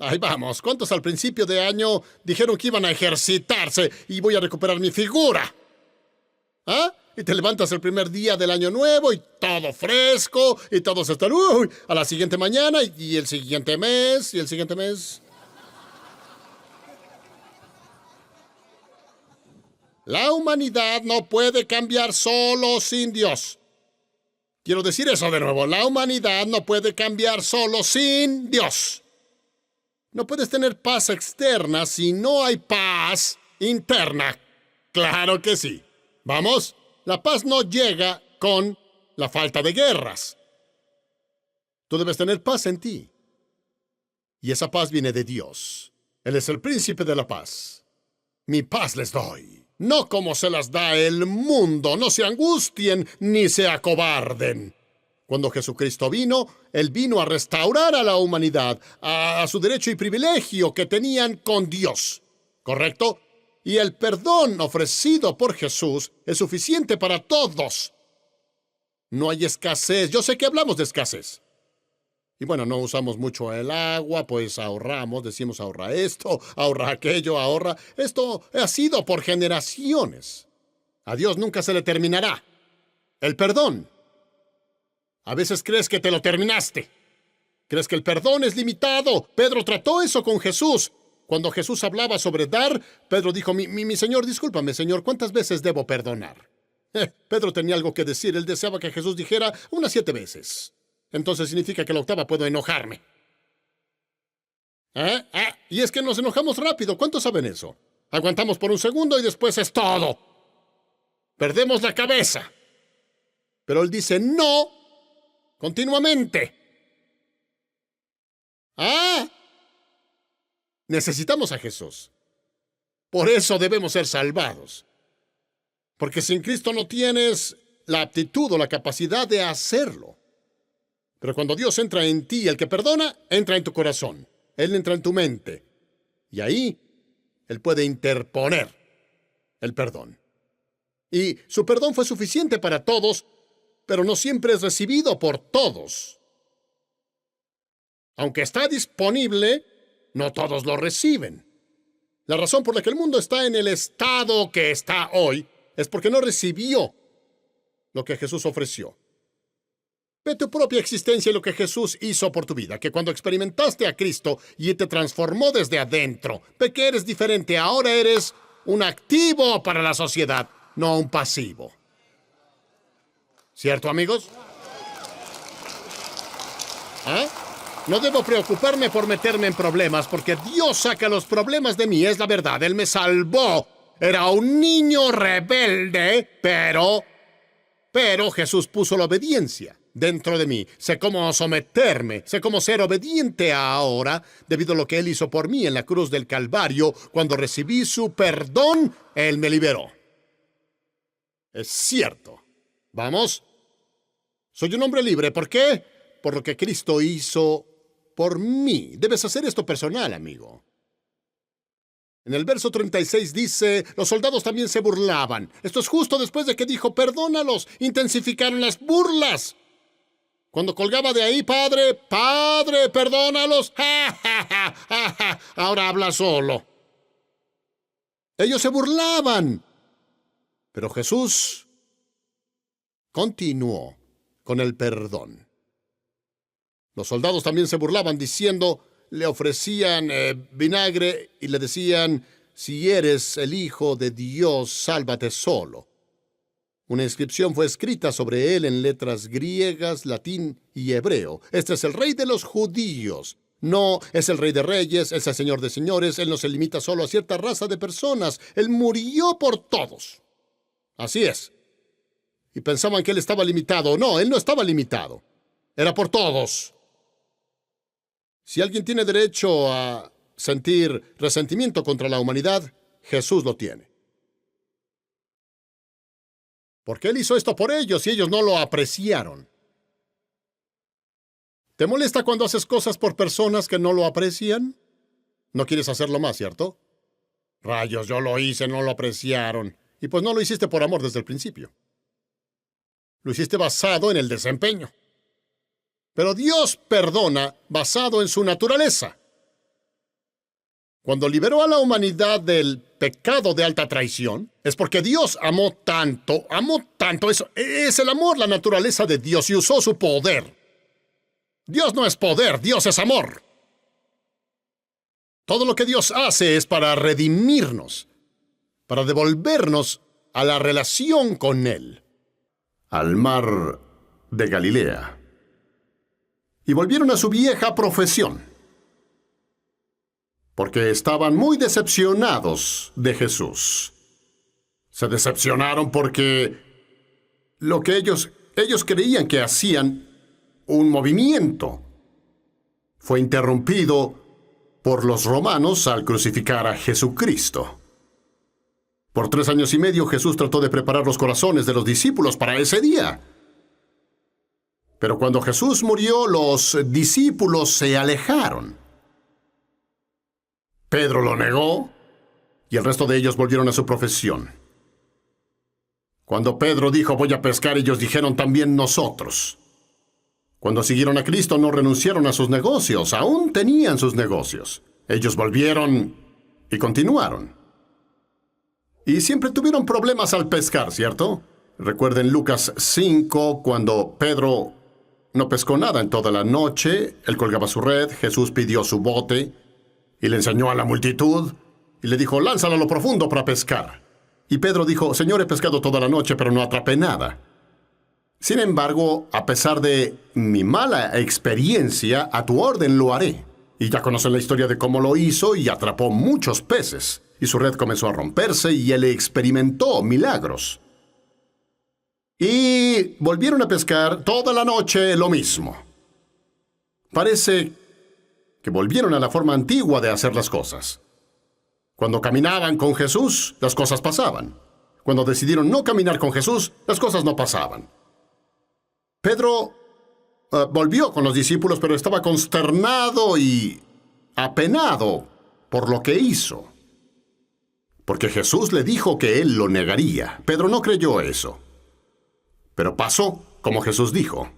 Speaker 1: Ay, vamos, ¿cuántos al principio de año dijeron que iban a ejercitarse y voy a recuperar mi figura? ¿Ah? Y te levantas el primer día del Año Nuevo y todo fresco y todos están, a la siguiente mañana y el siguiente mes y el siguiente mes. La humanidad no puede cambiar solo sin Dios. Quiero decir eso de nuevo. La humanidad no puede cambiar solo sin Dios. No puedes tener paz externa si no hay paz interna. Claro que sí. ¿Vamos? La paz no llega con la falta de guerras. Tú debes tener paz en ti. Y esa paz viene de Dios. Él es el príncipe de la paz. Mi paz les doy. No como se las da el mundo. No se angustien ni se acobarden. Cuando Jesucristo vino, Él vino a restaurar a la humanidad, a su derecho y privilegio que tenían con Dios. ¿Correcto? Y el perdón ofrecido por Jesús es suficiente para todos. No hay escasez. Yo sé que hablamos de escasez. Y bueno, no usamos mucho el agua, pues ahorramos, decimos ahorra esto, ahorra aquello, ahorra. Esto ha sido por generaciones. A Dios nunca se le terminará. El perdón. A veces crees que te lo terminaste. Crees que el perdón es limitado. Pedro trató eso con Jesús. Cuando Jesús hablaba sobre dar, Pedro dijo, mi Señor, discúlpame, Señor, ¿cuántas veces debo perdonar? Pedro tenía algo que decir. Él deseaba que Jesús dijera unas 7 veces. Entonces significa que la octava puedo enojarme. Y es que nos enojamos rápido. ¿Cuántos saben eso? Aguantamos por un segundo y después es todo. Perdemos la cabeza. Pero él dice no continuamente. Necesitamos a Jesús. Por eso debemos ser salvados. Porque sin Cristo no tienes la aptitud o la capacidad de hacerlo. Pero cuando Dios entra en ti, el que perdona, entra en tu corazón. Él entra en tu mente. Y ahí, Él puede interponer el perdón. Y su perdón fue suficiente para todos, pero no siempre es recibido por todos. Aunque está disponible, no todos lo reciben. La razón por la que el mundo está en el estado que está hoy es porque no recibió lo que Jesús ofreció. Ve tu propia existencia y lo que Jesús hizo por tu vida, que cuando experimentaste a Cristo y te transformó desde adentro, ve que eres diferente. Ahora eres un activo para la sociedad, no un pasivo. ¿Cierto, amigos? No debo preocuparme por meterme en problemas, porque Dios saca los problemas de mí, es la verdad. Él me salvó. Era un niño rebelde, pero Jesús puso la obediencia dentro de mí. Sé cómo someterme, sé cómo ser obediente ahora, debido a lo que Él hizo por mí en la cruz del Calvario. Cuando recibí su perdón, Él me liberó. Es cierto. ¿Vamos? Soy un hombre libre. ¿Por qué? Por lo que Cristo hizo por mí. Debes hacer esto personal, amigo. En el verso 36 dice, los soldados también se burlaban. Esto es justo después de que dijo, perdónalos. Intensificaron las burlas. Cuando colgaba de ahí, Padre, perdónalos. ¡Ja, ja, ja, ja, ja! Ahora habla solo. Ellos se burlaban. Pero Jesús continuó con el perdón. Los soldados también se burlaban diciendo, le ofrecían vinagre y le decían, si eres el Hijo de Dios, sálvate solo. Una inscripción fue escrita sobre él en letras griegas, latín y hebreo. Este es el Rey de los judíos. No es el Rey de reyes, es el Señor de señores. Él no se limita solo a cierta raza de personas. Él murió por todos. Así es. Y pensaban que él estaba limitado. No, él no estaba limitado. Era por todos. Si alguien tiene derecho a sentir resentimiento contra la humanidad, Jesús lo tiene. Porque Él hizo esto por ellos y ellos no lo apreciaron. ¿Te molesta cuando haces cosas por personas que no lo aprecian? No quieres hacerlo más, ¿cierto? Rayos, yo lo hice, no lo apreciaron. Y pues no lo hiciste por amor desde el principio. Lo hiciste basado en el desempeño. Pero Dios perdona basado en su naturaleza. Cuando liberó a la humanidad del pecado de alta traición, es porque Dios amó tanto, eso es el amor, la naturaleza de Dios, y usó su poder. Dios no es poder, Dios es amor. Todo lo que Dios hace es para redimirnos, para devolvernos a la relación con Él. Al mar de Galilea. Y volvieron a su vieja profesión, porque estaban muy decepcionados de Jesús. Se decepcionaron porque lo que ellos creían que hacían, un movimiento, fue interrumpido por los romanos al crucificar a Jesucristo. Por 3 años y medio Jesús trató de preparar los corazones de los discípulos para ese día. Pero cuando Jesús murió, los discípulos se alejaron. Pedro lo negó, y el resto de ellos volvieron a su profesión. Cuando Pedro dijo, voy a pescar, ellos dijeron también nosotros. Cuando siguieron a Cristo no renunciaron a sus negocios, aún tenían sus negocios. Ellos volvieron y continuaron. Y siempre tuvieron problemas al pescar, ¿cierto? Recuerden Lucas 5, cuando Pedro no pescó nada en toda la noche, él colgaba su red, Jesús pidió su bote y le enseñó a la multitud y le dijo, lánzalo a lo profundo para pescar. Y Pedro dijo, Señor, he pescado toda la noche, pero no atrapé nada. Sin embargo, a pesar de mi mala experiencia, a tu orden lo haré. Y ya conocen la historia de cómo lo hizo y atrapó muchos peces. Y su red comenzó a romperse y él experimentó milagros. Y volvieron a pescar toda la noche lo mismo. Parece que volvieron a la forma antigua de hacer las cosas. Cuando caminaban con Jesús, las cosas pasaban. Cuando decidieron no caminar con Jesús, las cosas no pasaban. Pedro volvió con los discípulos, pero estaba consternado y apenado por lo que hizo. Porque Jesús le dijo que él lo negaría. Pedro no creyó eso. Pero pasó como Jesús dijo.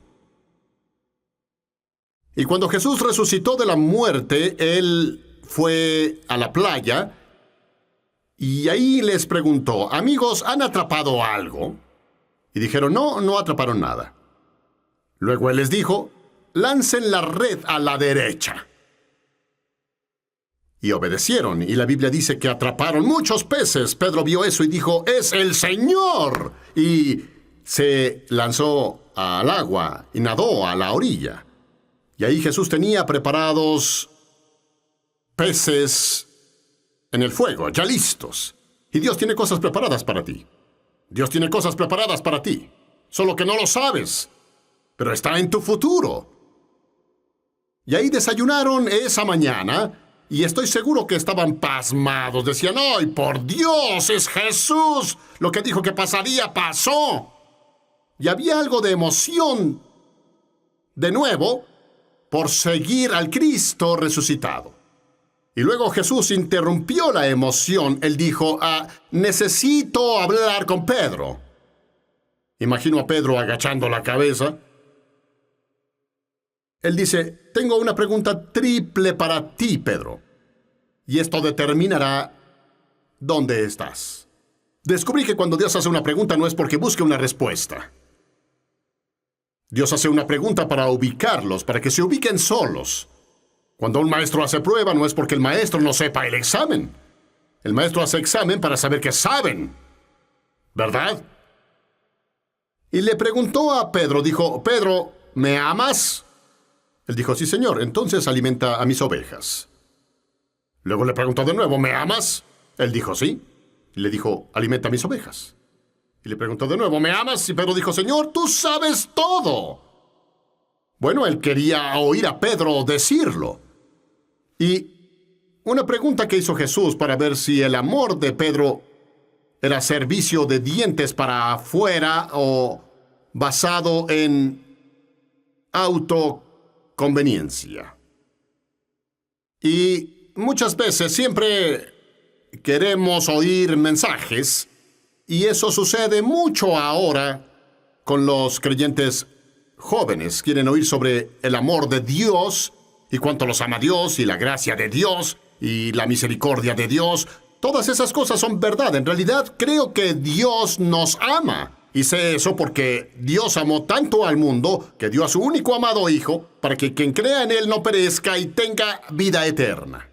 Speaker 1: Y cuando Jesús resucitó de la muerte, él fue a la playa y ahí les preguntó, amigos, ¿han atrapado algo? Y dijeron, no, no atraparon nada. Luego él les dijo, lancen la red a la derecha. Y obedecieron, y la Biblia dice que atraparon muchos peces. Pedro vio eso y dijo, ¡es el Señor! Y se lanzó al agua y nadó a la orilla. Y ahí Jesús tenía preparados peces en el fuego, ya listos. Y Dios tiene cosas preparadas para ti. Dios tiene cosas preparadas para ti. Solo que no lo sabes. Pero está en tu futuro. Y ahí desayunaron esa mañana, y estoy seguro que estaban pasmados. Decían, ¡ay, por Dios, es Jesús! Lo que dijo que pasaría, pasó. Y había algo de emoción, de nuevo, por seguir al Cristo resucitado. Y luego Jesús interrumpió la emoción. Él dijo, necesito hablar con Pedro. Imagino a Pedro agachando la cabeza. Él dice, tengo una pregunta triple para ti, Pedro. Y esto determinará dónde estás. Descubrí que cuando Dios hace una pregunta no es porque busque una respuesta. Dios hace una pregunta para ubicarlos, para que se ubiquen solos. Cuando un maestro hace prueba no es porque el maestro no sepa el examen. El maestro hace examen para saber que saben. ¿Verdad? Y le preguntó a Pedro, dijo, Pedro, ¿me amas? Él dijo, sí, Señor, entonces alimenta a mis ovejas. Luego le preguntó de nuevo, ¿me amas? Él dijo, sí. Y le dijo, alimenta a mis ovejas. Y le preguntó de nuevo, ¿me amas? Y Pedro dijo, Señor, tú sabes todo. Bueno, él quería oír a Pedro decirlo. Y una pregunta que hizo Jesús para ver si el amor de Pedro era servicio de dientes para afuera o basado en autoconveniencia. Y muchas veces siempre queremos oír mensajes, y eso sucede mucho ahora con los creyentes jóvenes. Quieren oír sobre el amor de Dios y cuánto los ama Dios y la gracia de Dios y la misericordia de Dios. Todas esas cosas son verdad. En realidad creo que Dios nos ama. Y sé eso porque Dios amó tanto al mundo que dio a su único amado Hijo para que quien crea en Él no perezca y tenga vida eterna.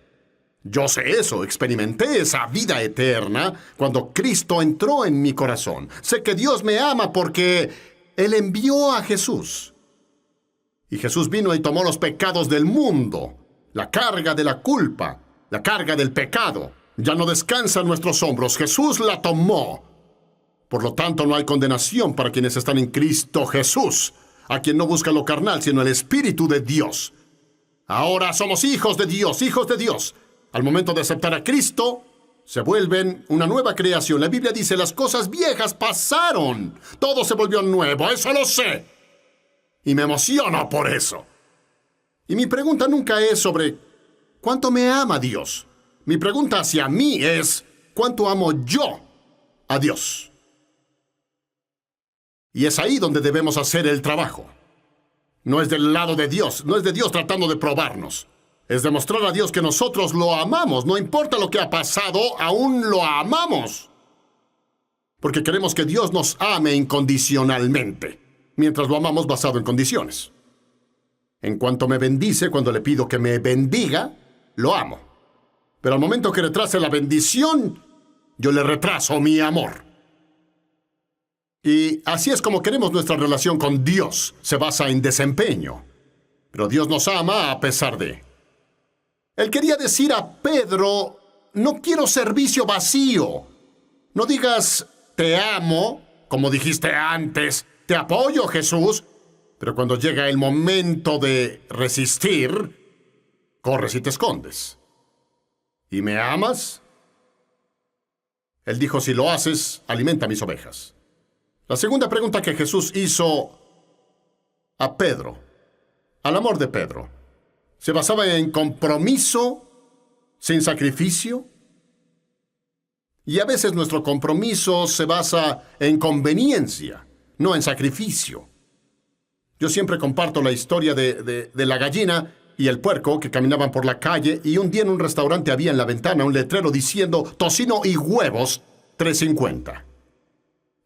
Speaker 1: Yo sé eso, experimenté esa vida eterna cuando Cristo entró en mi corazón. Sé que Dios me ama porque Él envió a Jesús. Y Jesús vino y tomó los pecados del mundo, la carga de la culpa, la carga del pecado. Ya no descansa en nuestros hombros. Jesús la tomó. Por lo tanto, no hay condenación para quienes están en Cristo Jesús, a quien no busca lo carnal, sino el Espíritu de Dios. Ahora somos hijos de Dios, hijos de Dios. Al momento de aceptar a Cristo, se vuelven una nueva creación. La Biblia dice, las cosas viejas pasaron. Todo se volvió nuevo, eso lo sé. Y me emociono por eso. Y mi pregunta nunca es sobre ¿cuánto me ama Dios? Mi pregunta hacia mí es ¿cuánto amo yo a Dios? Y es ahí donde debemos hacer el trabajo. No es del lado de Dios, no es de Dios tratando de probarnos. Es demostrar a Dios que nosotros lo amamos. No importa lo que ha pasado, aún lo amamos. Porque queremos que Dios nos ame incondicionalmente, mientras lo amamos basado en condiciones. En cuanto me bendice, cuando le pido que me bendiga, lo amo. Pero al momento que retrase la bendición, yo le retraso mi amor. Y así es como queremos nuestra relación con Dios. Se basa en desempeño. Pero Dios nos ama a pesar de. Él quería decir a Pedro, no quiero servicio vacío. No digas, te amo, como dijiste antes, te apoyo, Jesús. Pero cuando llega el momento de resistir, corres y te escondes. ¿Y me amas? Él dijo, si lo haces, alimenta mis ovejas. La segunda pregunta que Jesús hizo a Pedro, al amor de Pedro, se basaba en compromiso sin sacrificio. Y a veces nuestro compromiso se basa en conveniencia, no en sacrificio. Yo siempre comparto la historia de la gallina y el puerco que caminaban por la calle, y un día en un restaurante había en la ventana un letrero diciendo tocino y huevos, $3.50.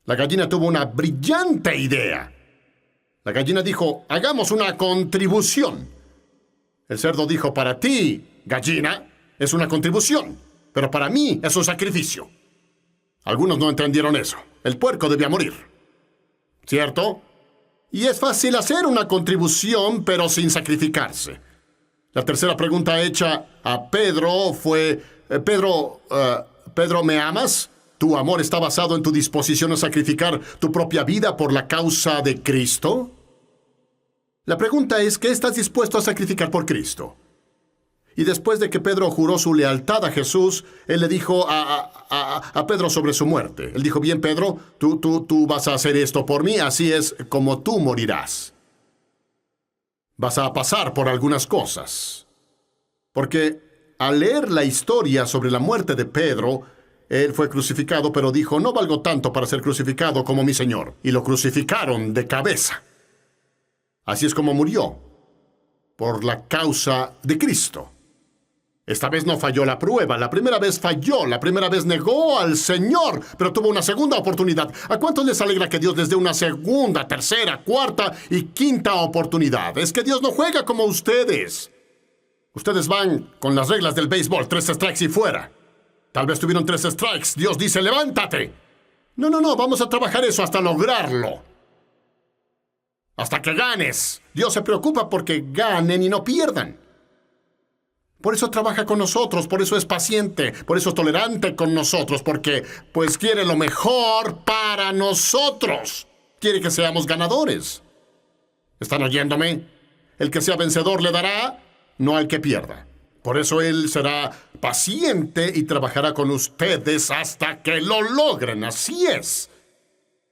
Speaker 1: La gallina tuvo una brillante idea. La gallina dijo, hagamos una contribución. El cerdo dijo, para ti, gallina, es una contribución, pero para mí es un sacrificio. Algunos no entendieron eso. El puerco debía morir, ¿cierto? Y es fácil hacer una contribución, pero sin sacrificarse. La tercera pregunta hecha a Pedro fue, Pedro, ¿me amas? ¿Tu amor está basado en tu disposición a sacrificar tu propia vida por la causa de Cristo? La pregunta es, ¿qué estás dispuesto a sacrificar por Cristo? Y después de que Pedro juró su lealtad a Jesús, él le dijo a Pedro sobre su muerte. Él dijo, bien, Pedro, tú vas a hacer esto por mí, así es como tú morirás. Vas a pasar por algunas cosas. Porque al leer la historia sobre la muerte de Pedro, él fue crucificado, pero dijo, no valgo tanto para ser crucificado como mi Señor. Y lo crucificaron de cabeza. Así es como murió, por la causa de Cristo. Esta vez no falló la prueba, la primera vez falló, la primera vez negó al Señor, pero tuvo una segunda oportunidad. ¿A cuántos les alegra que Dios les dé una segunda, tercera, cuarta y quinta oportunidad? Es que Dios no juega como ustedes. Ustedes van con las reglas del béisbol, 3 strikes y fuera. Tal vez tuvieron 3 strikes, Dios dice, levántate. No, vamos a trabajar eso hasta lograrlo. Hasta que ganes. Dios se preocupa porque ganen y no pierdan. Por eso trabaja con nosotros, por eso es paciente, por eso es tolerante con nosotros, porque pues quiere lo mejor para nosotros. Quiere que seamos ganadores. ¿Están oyéndome? El que sea vencedor le dará, no al que pierda. Por eso Él será paciente y trabajará con ustedes hasta que lo logren. Así es.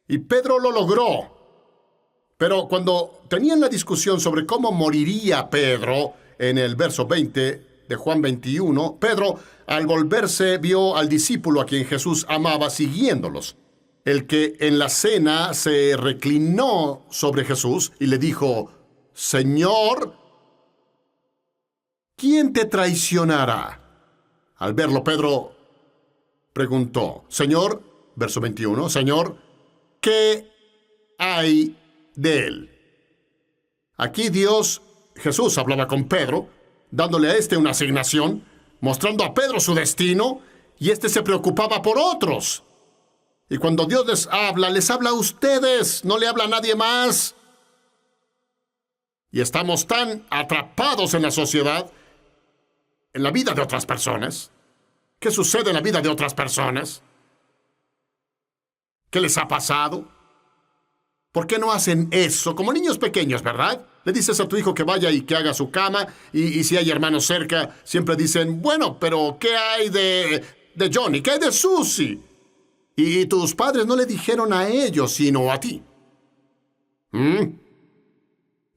Speaker 1: Y Pedro lo logró. Pero cuando tenían la discusión sobre cómo moriría Pedro, en el verso 20 de Juan 21, Pedro, al volverse, vio al discípulo a quien Jesús amaba siguiéndolos, el que en la cena se reclinó sobre Jesús y le dijo, Señor, ¿quién te traicionará? Al verlo, Pedro preguntó, Señor, verso 21, Señor, ¿qué hay de él? Aquí Jesús hablaba con Pedro, dándole a este una asignación, mostrando a Pedro su destino, y este se preocupaba por otros. Y cuando Dios les habla a ustedes, no le habla a nadie más. Y estamos tan atrapados en la sociedad, en la vida de otras personas. ¿Qué sucede en la vida de otras personas? ¿Qué les ha pasado? ¿Por qué no hacen eso? Como niños pequeños, ¿verdad? Le dices a tu hijo que vaya y que haga su cama, y si hay hermanos cerca, siempre dicen, bueno, pero ¿qué hay de Johnny? ¿Qué hay de Susie? Y tus padres no le dijeron a ellos, sino a ti.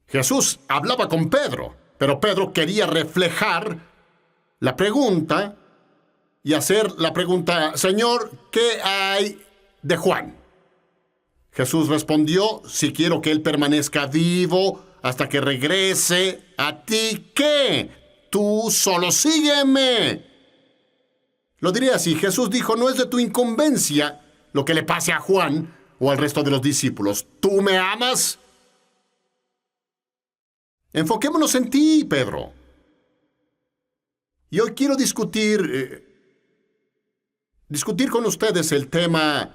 Speaker 1: Jesús hablaba con Pedro, pero Pedro quería reflejar la pregunta y hacer la pregunta, Señor, ¿qué hay de Juan? Jesús respondió, si quiero que él permanezca vivo hasta que regrese. ¿A ti qué? Tú solo sígueme. Lo diré así. Jesús dijo, no es de tu incumbencia lo que le pase a Juan o al resto de los discípulos. ¿Tú me amas? Enfoquémonos en ti, Pedro. Y hoy quiero discutir con ustedes el tema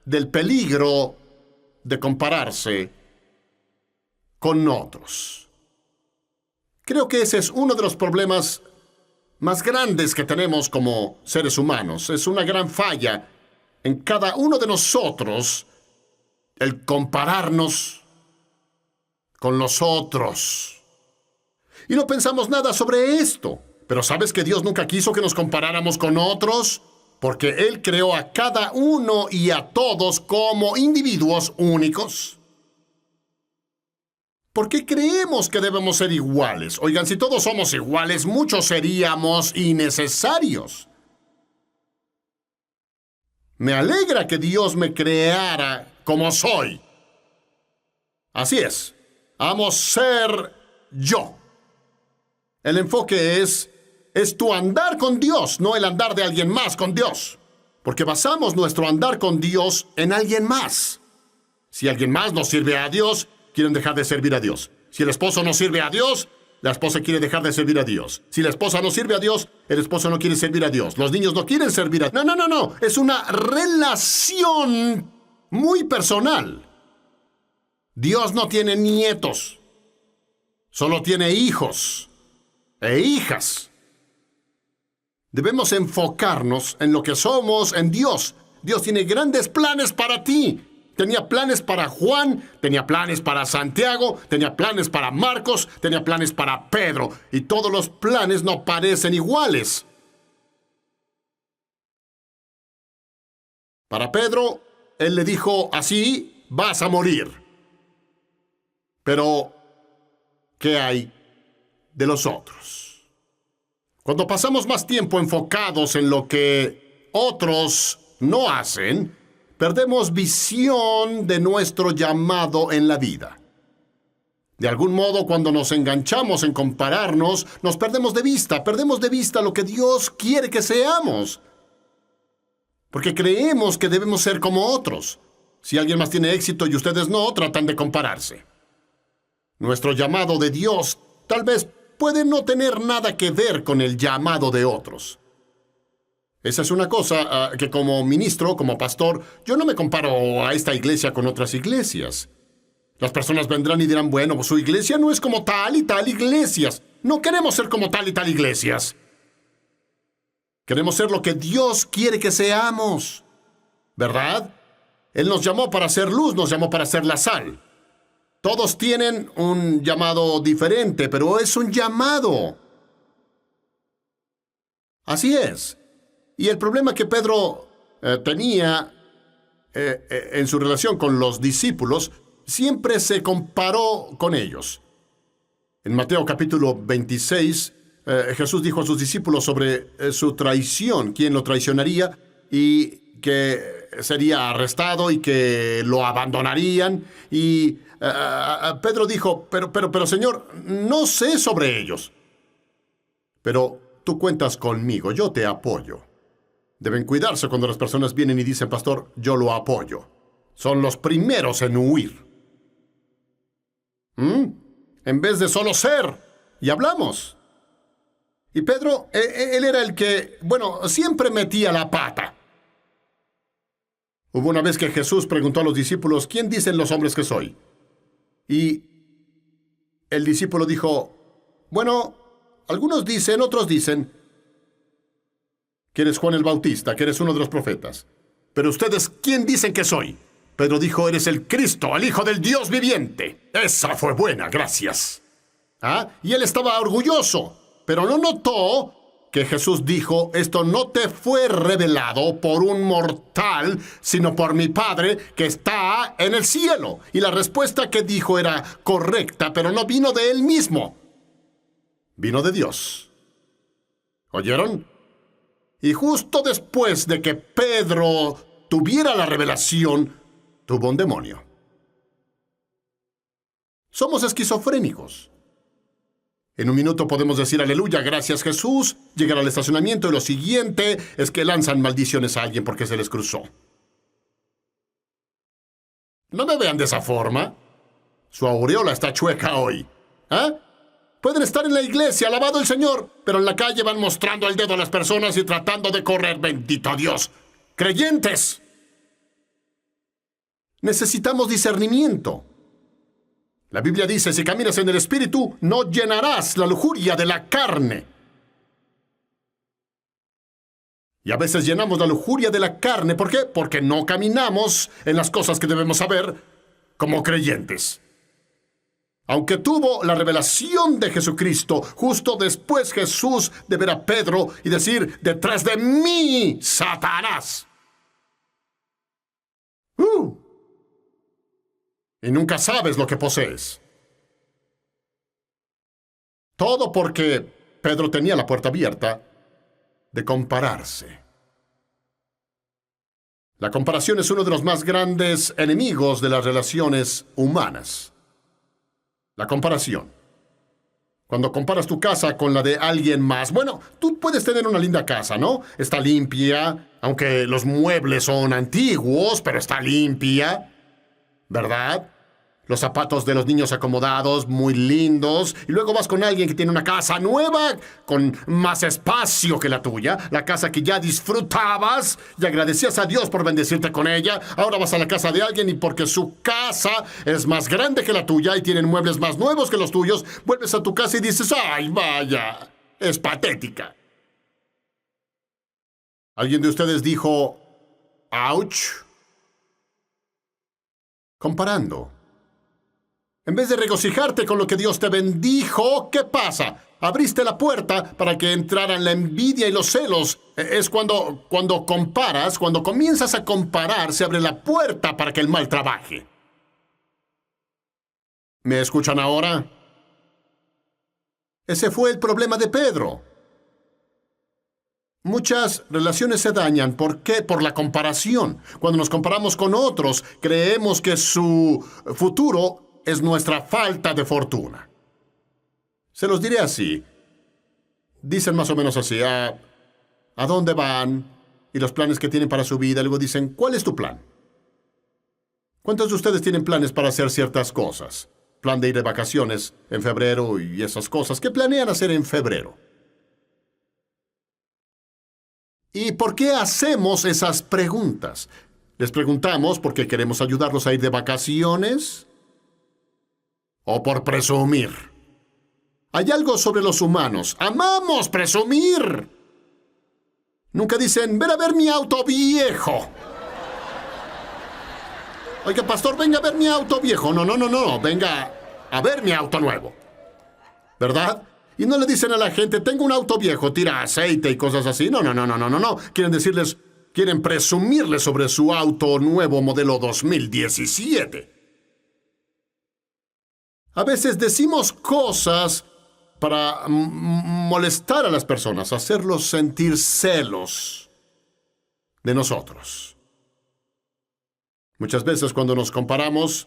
Speaker 1: del peligro de compararse con otros. Creo que ese es uno de los problemas más grandes que tenemos como seres humanos. Es una gran falla en cada uno de nosotros el compararnos con los otros. Y no pensamos nada sobre esto. Pero ¿sabes que Dios nunca quiso que nos comparáramos con otros? Porque Él creó a cada uno y a todos como individuos únicos. ¿Por qué creemos que debemos ser iguales? Oigan, si todos somos iguales, muchos seríamos innecesarios. Me alegra que Dios me creara como soy. Así es. Amo ser yo. El enfoque es tu andar con Dios, no el andar de alguien más con Dios. Porque basamos nuestro andar con Dios en alguien más. Si alguien más no sirve a Dios, quieren dejar de servir a Dios. Si el esposo no sirve a Dios, la esposa quiere dejar de servir a Dios. Si la esposa no sirve a Dios, el esposo no quiere servir a Dios. Los niños no quieren servir a Dios. No. Es una relación muy personal. Dios no tiene nietos. Solo tiene hijos e hijas. Debemos enfocarnos en lo que somos en Dios. Dios tiene grandes planes para ti. Tenía planes para Juan, tenía planes para Santiago, tenía planes para Marcos, tenía planes para Pedro. Y todos los planes no parecen iguales. Para Pedro, Él le dijo, así vas a morir. Pero, ¿qué hay de los otros? Cuando pasamos más tiempo enfocados en lo que otros no hacen, perdemos visión de nuestro llamado en la vida. De algún modo, cuando nos enganchamos en compararnos, nos perdemos de vista lo que Dios quiere que seamos. Porque creemos que debemos ser como otros. Si alguien más tiene éxito y ustedes no, tratan de compararse. Nuestro llamado de Dios tal vez puede no tener nada que ver con el llamado de otros. Esa es una cosa que como ministro, como pastor, yo no me comparo a esta iglesia con otras iglesias. Las personas vendrán y dirán, bueno, su iglesia no es como tal y tal iglesias. No queremos ser como tal y tal iglesias. Queremos ser lo que Dios quiere que seamos. ¿Verdad? Él nos llamó para ser luz, nos llamó para ser la sal. Todos tienen un llamado diferente, pero es un llamado. Así es. Y el problema que Pedro tenía en su relación con los discípulos, siempre se comparó con ellos. En Mateo capítulo 26, Jesús dijo a sus discípulos sobre su traición, quién lo traicionaría y que sería arrestado y que lo abandonarían. Y Pedro dijo, pero Señor, no sé sobre ellos. Pero tú cuentas conmigo, yo te apoyo. Deben cuidarse cuando las personas vienen y dicen, pastor, yo lo apoyo. Son los primeros en huir. En vez de solo ser. Y hablamos. Y Pedro, él era el que, siempre metía la pata. Hubo una vez que Jesús preguntó a los discípulos, ¿quién dicen los hombres que soy? Y el discípulo dijo, algunos dicen, otros dicen, que eres Juan el Bautista, que eres uno de los profetas. Pero ustedes, ¿quién dicen que soy? Pedro dijo, eres el Cristo, el Hijo del Dios viviente. Esa fue buena, gracias. Y él estaba orgulloso, pero no notó que Jesús dijo, esto no te fue revelado por un mortal, sino por mi Padre que está en el cielo. Y la respuesta que dijo era correcta, pero no vino de él mismo. Vino de Dios. ¿Oyeron? Y justo después de que Pedro tuviera la revelación, tuvo un demonio. Somos esquizofrénicos. En un minuto podemos decir aleluya, gracias Jesús, llegar al estacionamiento y lo siguiente es que lanzan maldiciones a alguien porque se les cruzó. No me vean de esa forma. Su aureola está chueca hoy. ¿Ah? Pueden estar en la iglesia, alabado el Señor, pero en la calle van mostrando el dedo a las personas y tratando de correr, bendito Dios. ¡Creyentes! Necesitamos discernimiento. La Biblia dice, si caminas en el Espíritu, no llenarás la lujuria de la carne. Y a veces llenamos la lujuria de la carne. ¿Por qué? Porque no caminamos en las cosas que debemos saber como creyentes. Aunque tuvo la revelación de Jesucristo, justo después Jesús de ver a Pedro y decir, detrás de mí, Satanás. Y nunca sabes lo que posees. Todo porque Pedro tenía la puerta abierta de compararse. La comparación es uno de los más grandes enemigos de las relaciones humanas. La comparación. Cuando comparas tu casa con la de alguien más, bueno, tú puedes tener una linda casa, ¿no? Está limpia, aunque los muebles son antiguos, pero está limpia, ¿verdad? Los zapatos de los niños acomodados, muy lindos. Y luego vas con alguien que tiene una casa nueva, con más espacio que la tuya. La casa que ya disfrutabas y agradecías a Dios por bendecirte con ella. Ahora vas a la casa de alguien y porque su casa es más grande que la tuya y tienen muebles más nuevos que los tuyos, vuelves a tu casa y dices, ¡ay, vaya! Es patética. ¿Alguien de ustedes dijo, ouch? Comparando. En vez de regocijarte con lo que Dios te bendijo, ¿qué pasa? Abriste la puerta para que entraran la envidia y los celos. Es cuando comparas, cuando comienzas a comparar, se abre la puerta para que el mal trabaje. ¿Me escuchan ahora? Ese fue el problema de Pedro. Muchas relaciones se dañan. ¿Por qué? Por la comparación. Cuando nos comparamos con otros, creemos que su futuro es nuestra falta de fortuna. Se los diré así. Dicen más o menos así, ¿a dónde van? Y los planes que tienen para su vida. Luego dicen, ¿cuál es tu plan? ¿Cuántos de ustedes tienen planes para hacer ciertas cosas? Plan de ir de vacaciones en febrero y esas cosas. ¿Qué planean hacer en febrero? ¿Y por qué hacemos esas preguntas? Les preguntamos porque queremos ayudarlos a ir de vacaciones o por presumir. Hay algo sobre los humanos. ¡Amamos presumir! Nunca dicen, ven a ver mi auto viejo. Oiga, pastor, venga a ver mi auto viejo. No. Venga a ver mi auto nuevo. ¿Verdad? Y no le dicen a la gente, tengo un auto viejo, tira aceite y cosas así. No. Quieren presumirles sobre su auto nuevo modelo 2017. A veces decimos cosas para molestar a las personas, hacerlos sentir celos de nosotros. Muchas veces cuando nos comparamos,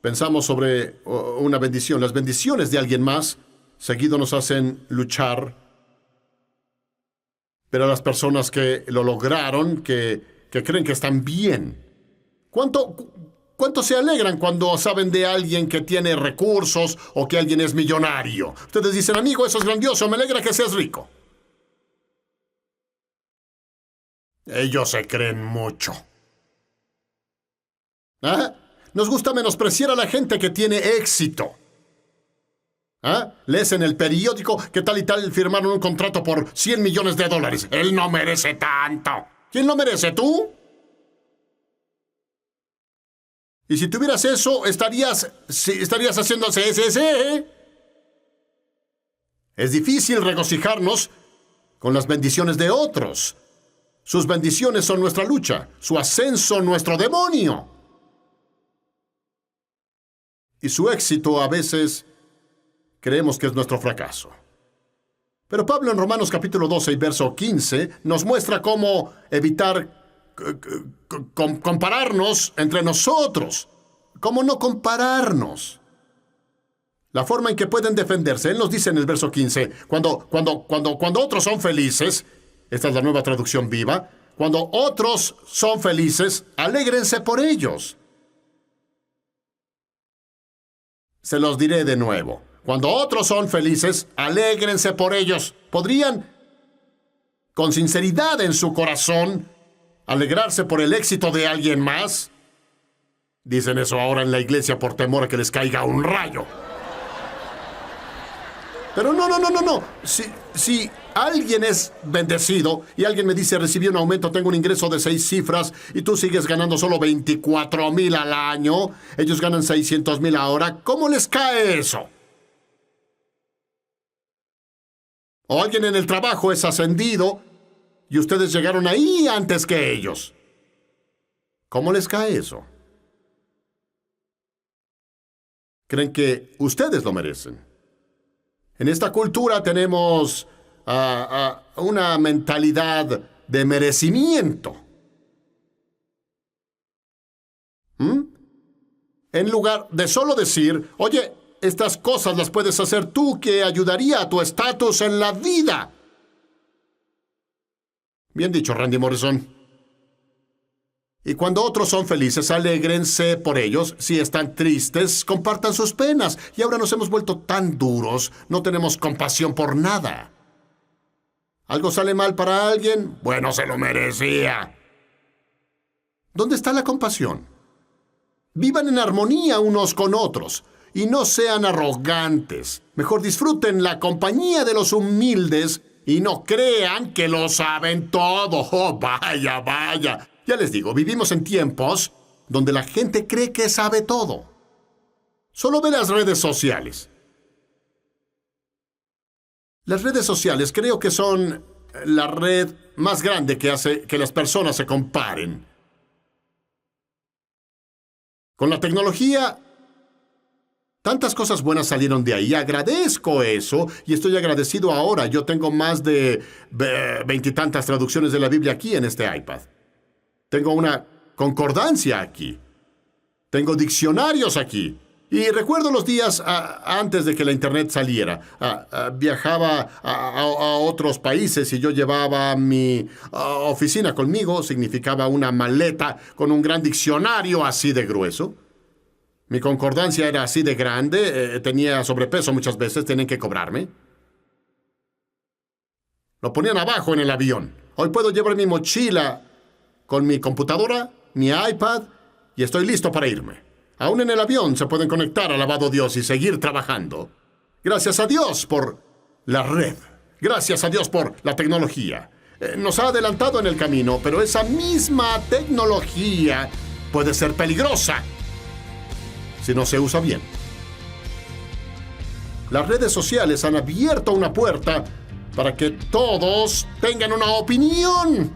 Speaker 1: pensamos sobre una bendición. Las bendiciones de alguien más seguido nos hacen luchar. Pero las personas que lo lograron, que creen que están bien, ¿Cuánto se alegran cuando saben de alguien que tiene recursos o que alguien es millonario? Ustedes dicen, amigo, eso es grandioso, me alegra que seas rico. Ellos se creen mucho. ¿Ah? Nos gusta menospreciar a la gente que tiene éxito. ¿Ah? Lees en el periódico que tal y tal firmaron un contrato por $100 millones. Él no merece tanto. ¿Quién lo merece, tú? Y si tuvieras eso, estarías haciendo CSC. Es difícil regocijarnos con las bendiciones de otros. Sus bendiciones son nuestra lucha, su ascenso nuestro demonio. Y su éxito a veces creemos que es nuestro fracaso. Pero Pablo en Romanos capítulo 12 y verso 15 nos muestra cómo evitar compararnos entre nosotros. ¿Cómo no compararnos? La forma en que pueden defenderse. Él nos dice en el verso 15, cuando otros son felices, esta es la Nueva Traducción Viva, cuando otros son felices, alégrense por ellos. Se los diré de nuevo. Cuando otros son felices, alégrense por ellos. ¿Podrían, con sinceridad en su corazón, alegrarse por el éxito de alguien más? Dicen eso ahora en la iglesia por temor a que les caiga un rayo. Pero no. Si alguien es bendecido y alguien me dice, recibí un aumento, tengo un ingreso de 6 cifras y tú sigues ganando solo 24,000 al año, ellos ganan 600,000 ahora, ¿cómo les cae eso? O alguien en el trabajo es ascendido y ustedes llegaron ahí antes que ellos. ¿Cómo les cae eso? Creen que ustedes lo merecen. En esta cultura tenemos una mentalidad de merecimiento. En lugar de solo decir, oye, estas cosas las puedes hacer tú que ayudaría a tu estatus en la vida. Bien dicho, Randy Morrison. Y cuando otros son felices, alégrense por ellos. Si están tristes, compartan sus penas. Y ahora nos hemos vuelto tan duros, no tenemos compasión por nada. ¿Algo sale mal para alguien? Bueno, se lo merecía. ¿Dónde está la compasión? Vivan en armonía unos con otros y no sean arrogantes. Mejor disfruten la compañía de los humildes y no crean que lo saben todo. Oh, vaya. Ya les digo, vivimos en tiempos donde la gente cree que sabe todo. Solo ve las redes sociales. Las redes sociales creo que son la red más grande que hace que las personas se comparen. Con la tecnología, tantas cosas buenas salieron de ahí. Agradezco eso y estoy agradecido ahora. Yo tengo más de 20 y tantas traducciones de la Biblia aquí en este iPad. Tengo una concordancia aquí. Tengo diccionarios aquí. Y recuerdo los días antes de que la internet saliera. Viajaba a otros países y yo llevaba mi oficina conmigo. Significaba una maleta con un gran diccionario así de grueso. Mi concordancia era así de grande. Tenía sobrepeso muchas veces. Tenían que cobrarme. Lo ponían abajo en el avión. Hoy puedo llevar mi mochila con mi computadora, mi iPad, y estoy listo para irme. Aún en el avión se pueden conectar, alabado Dios, y seguir trabajando. Gracias a Dios por la red. Gracias a Dios por la tecnología. Nos ha adelantado en el camino, pero esa misma tecnología puede ser peligrosa si no se usa bien. Las redes sociales han abierto una puerta para que todos tengan una opinión.